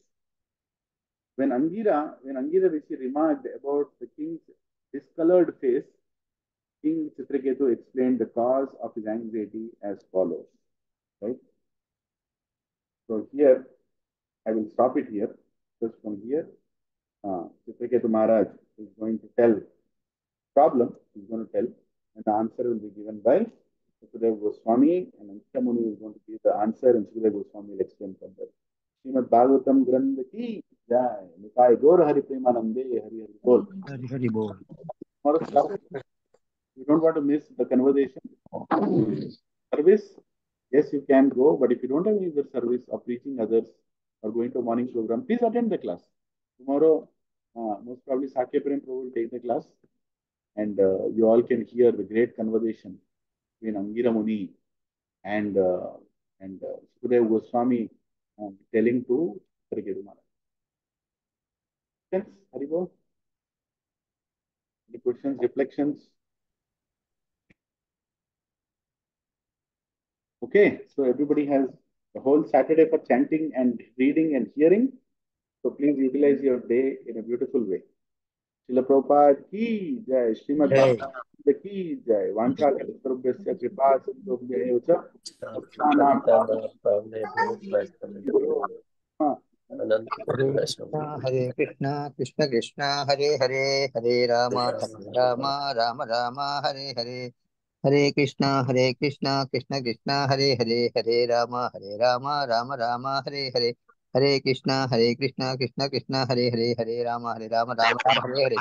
When Angira Rishi remarked about the king's discolored face, King Chitraketu explained the cause of his anxiety as follows. Right? So here, I will stop it here. Just from here, Chitraketu Maharaj is going to tell problem, he's going to tell, and the answer will be given by Sukadeva Goswami, and Anshya Muni is going to give the answer, and Sukadeva Goswami will explain further. Srimad Bhagavatam Granth ki jai. Nitai Gaur Hari Premanande Hari Hari Bol. Hari Hari Bol. You don't want to miss the conversation. Service, yes, you can go, but if you don't have any other service of reaching others or going to a morning program, please attend the class. Tomorrow, most probably Sakya Prem Prabhu will take the class, and you all can hear the great conversation between Angira Muni and Sukadeva Goswami telling to Chitraketu Maharaj. Thanks, Haribo. Any questions, reflections? Okay, so everybody has the whole Saturday for chanting and reading and hearing. So please utilize your day in a beautiful way. Srila Prabhupada ki jai, Srimad Bhagavatam ki jai, Vancha Kalpatarubhyasya Kripa Sindhubhya Evacha Bhaktanam Hare Krishna, Krishna Krishna, Hare Hare, Hare Rama, Rama Rama Rama, Hare Hare. Hare Krishna, Krishna Krishna, Hare Hare, Hare Rama, Rama Rama, Hare Hare. Hare Krishna, Krishna Krishna, Hare Hare, Hare Rama, Rama Rama, Hare Hare.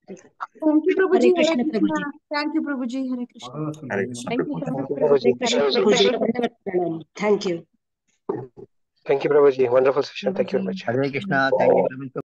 Thank you, Hare Prabhuji. Hare Krishna, Krishna. Prabhuji. Thank you, Prabhuji. Hare Krishna. Hare Krishna. Thank you so much, Prabhuji. Prabhuji. Thank you. Thank you, Prabhuji. Wonderful session. Thank you very much. Hare Krishna, thank you very much.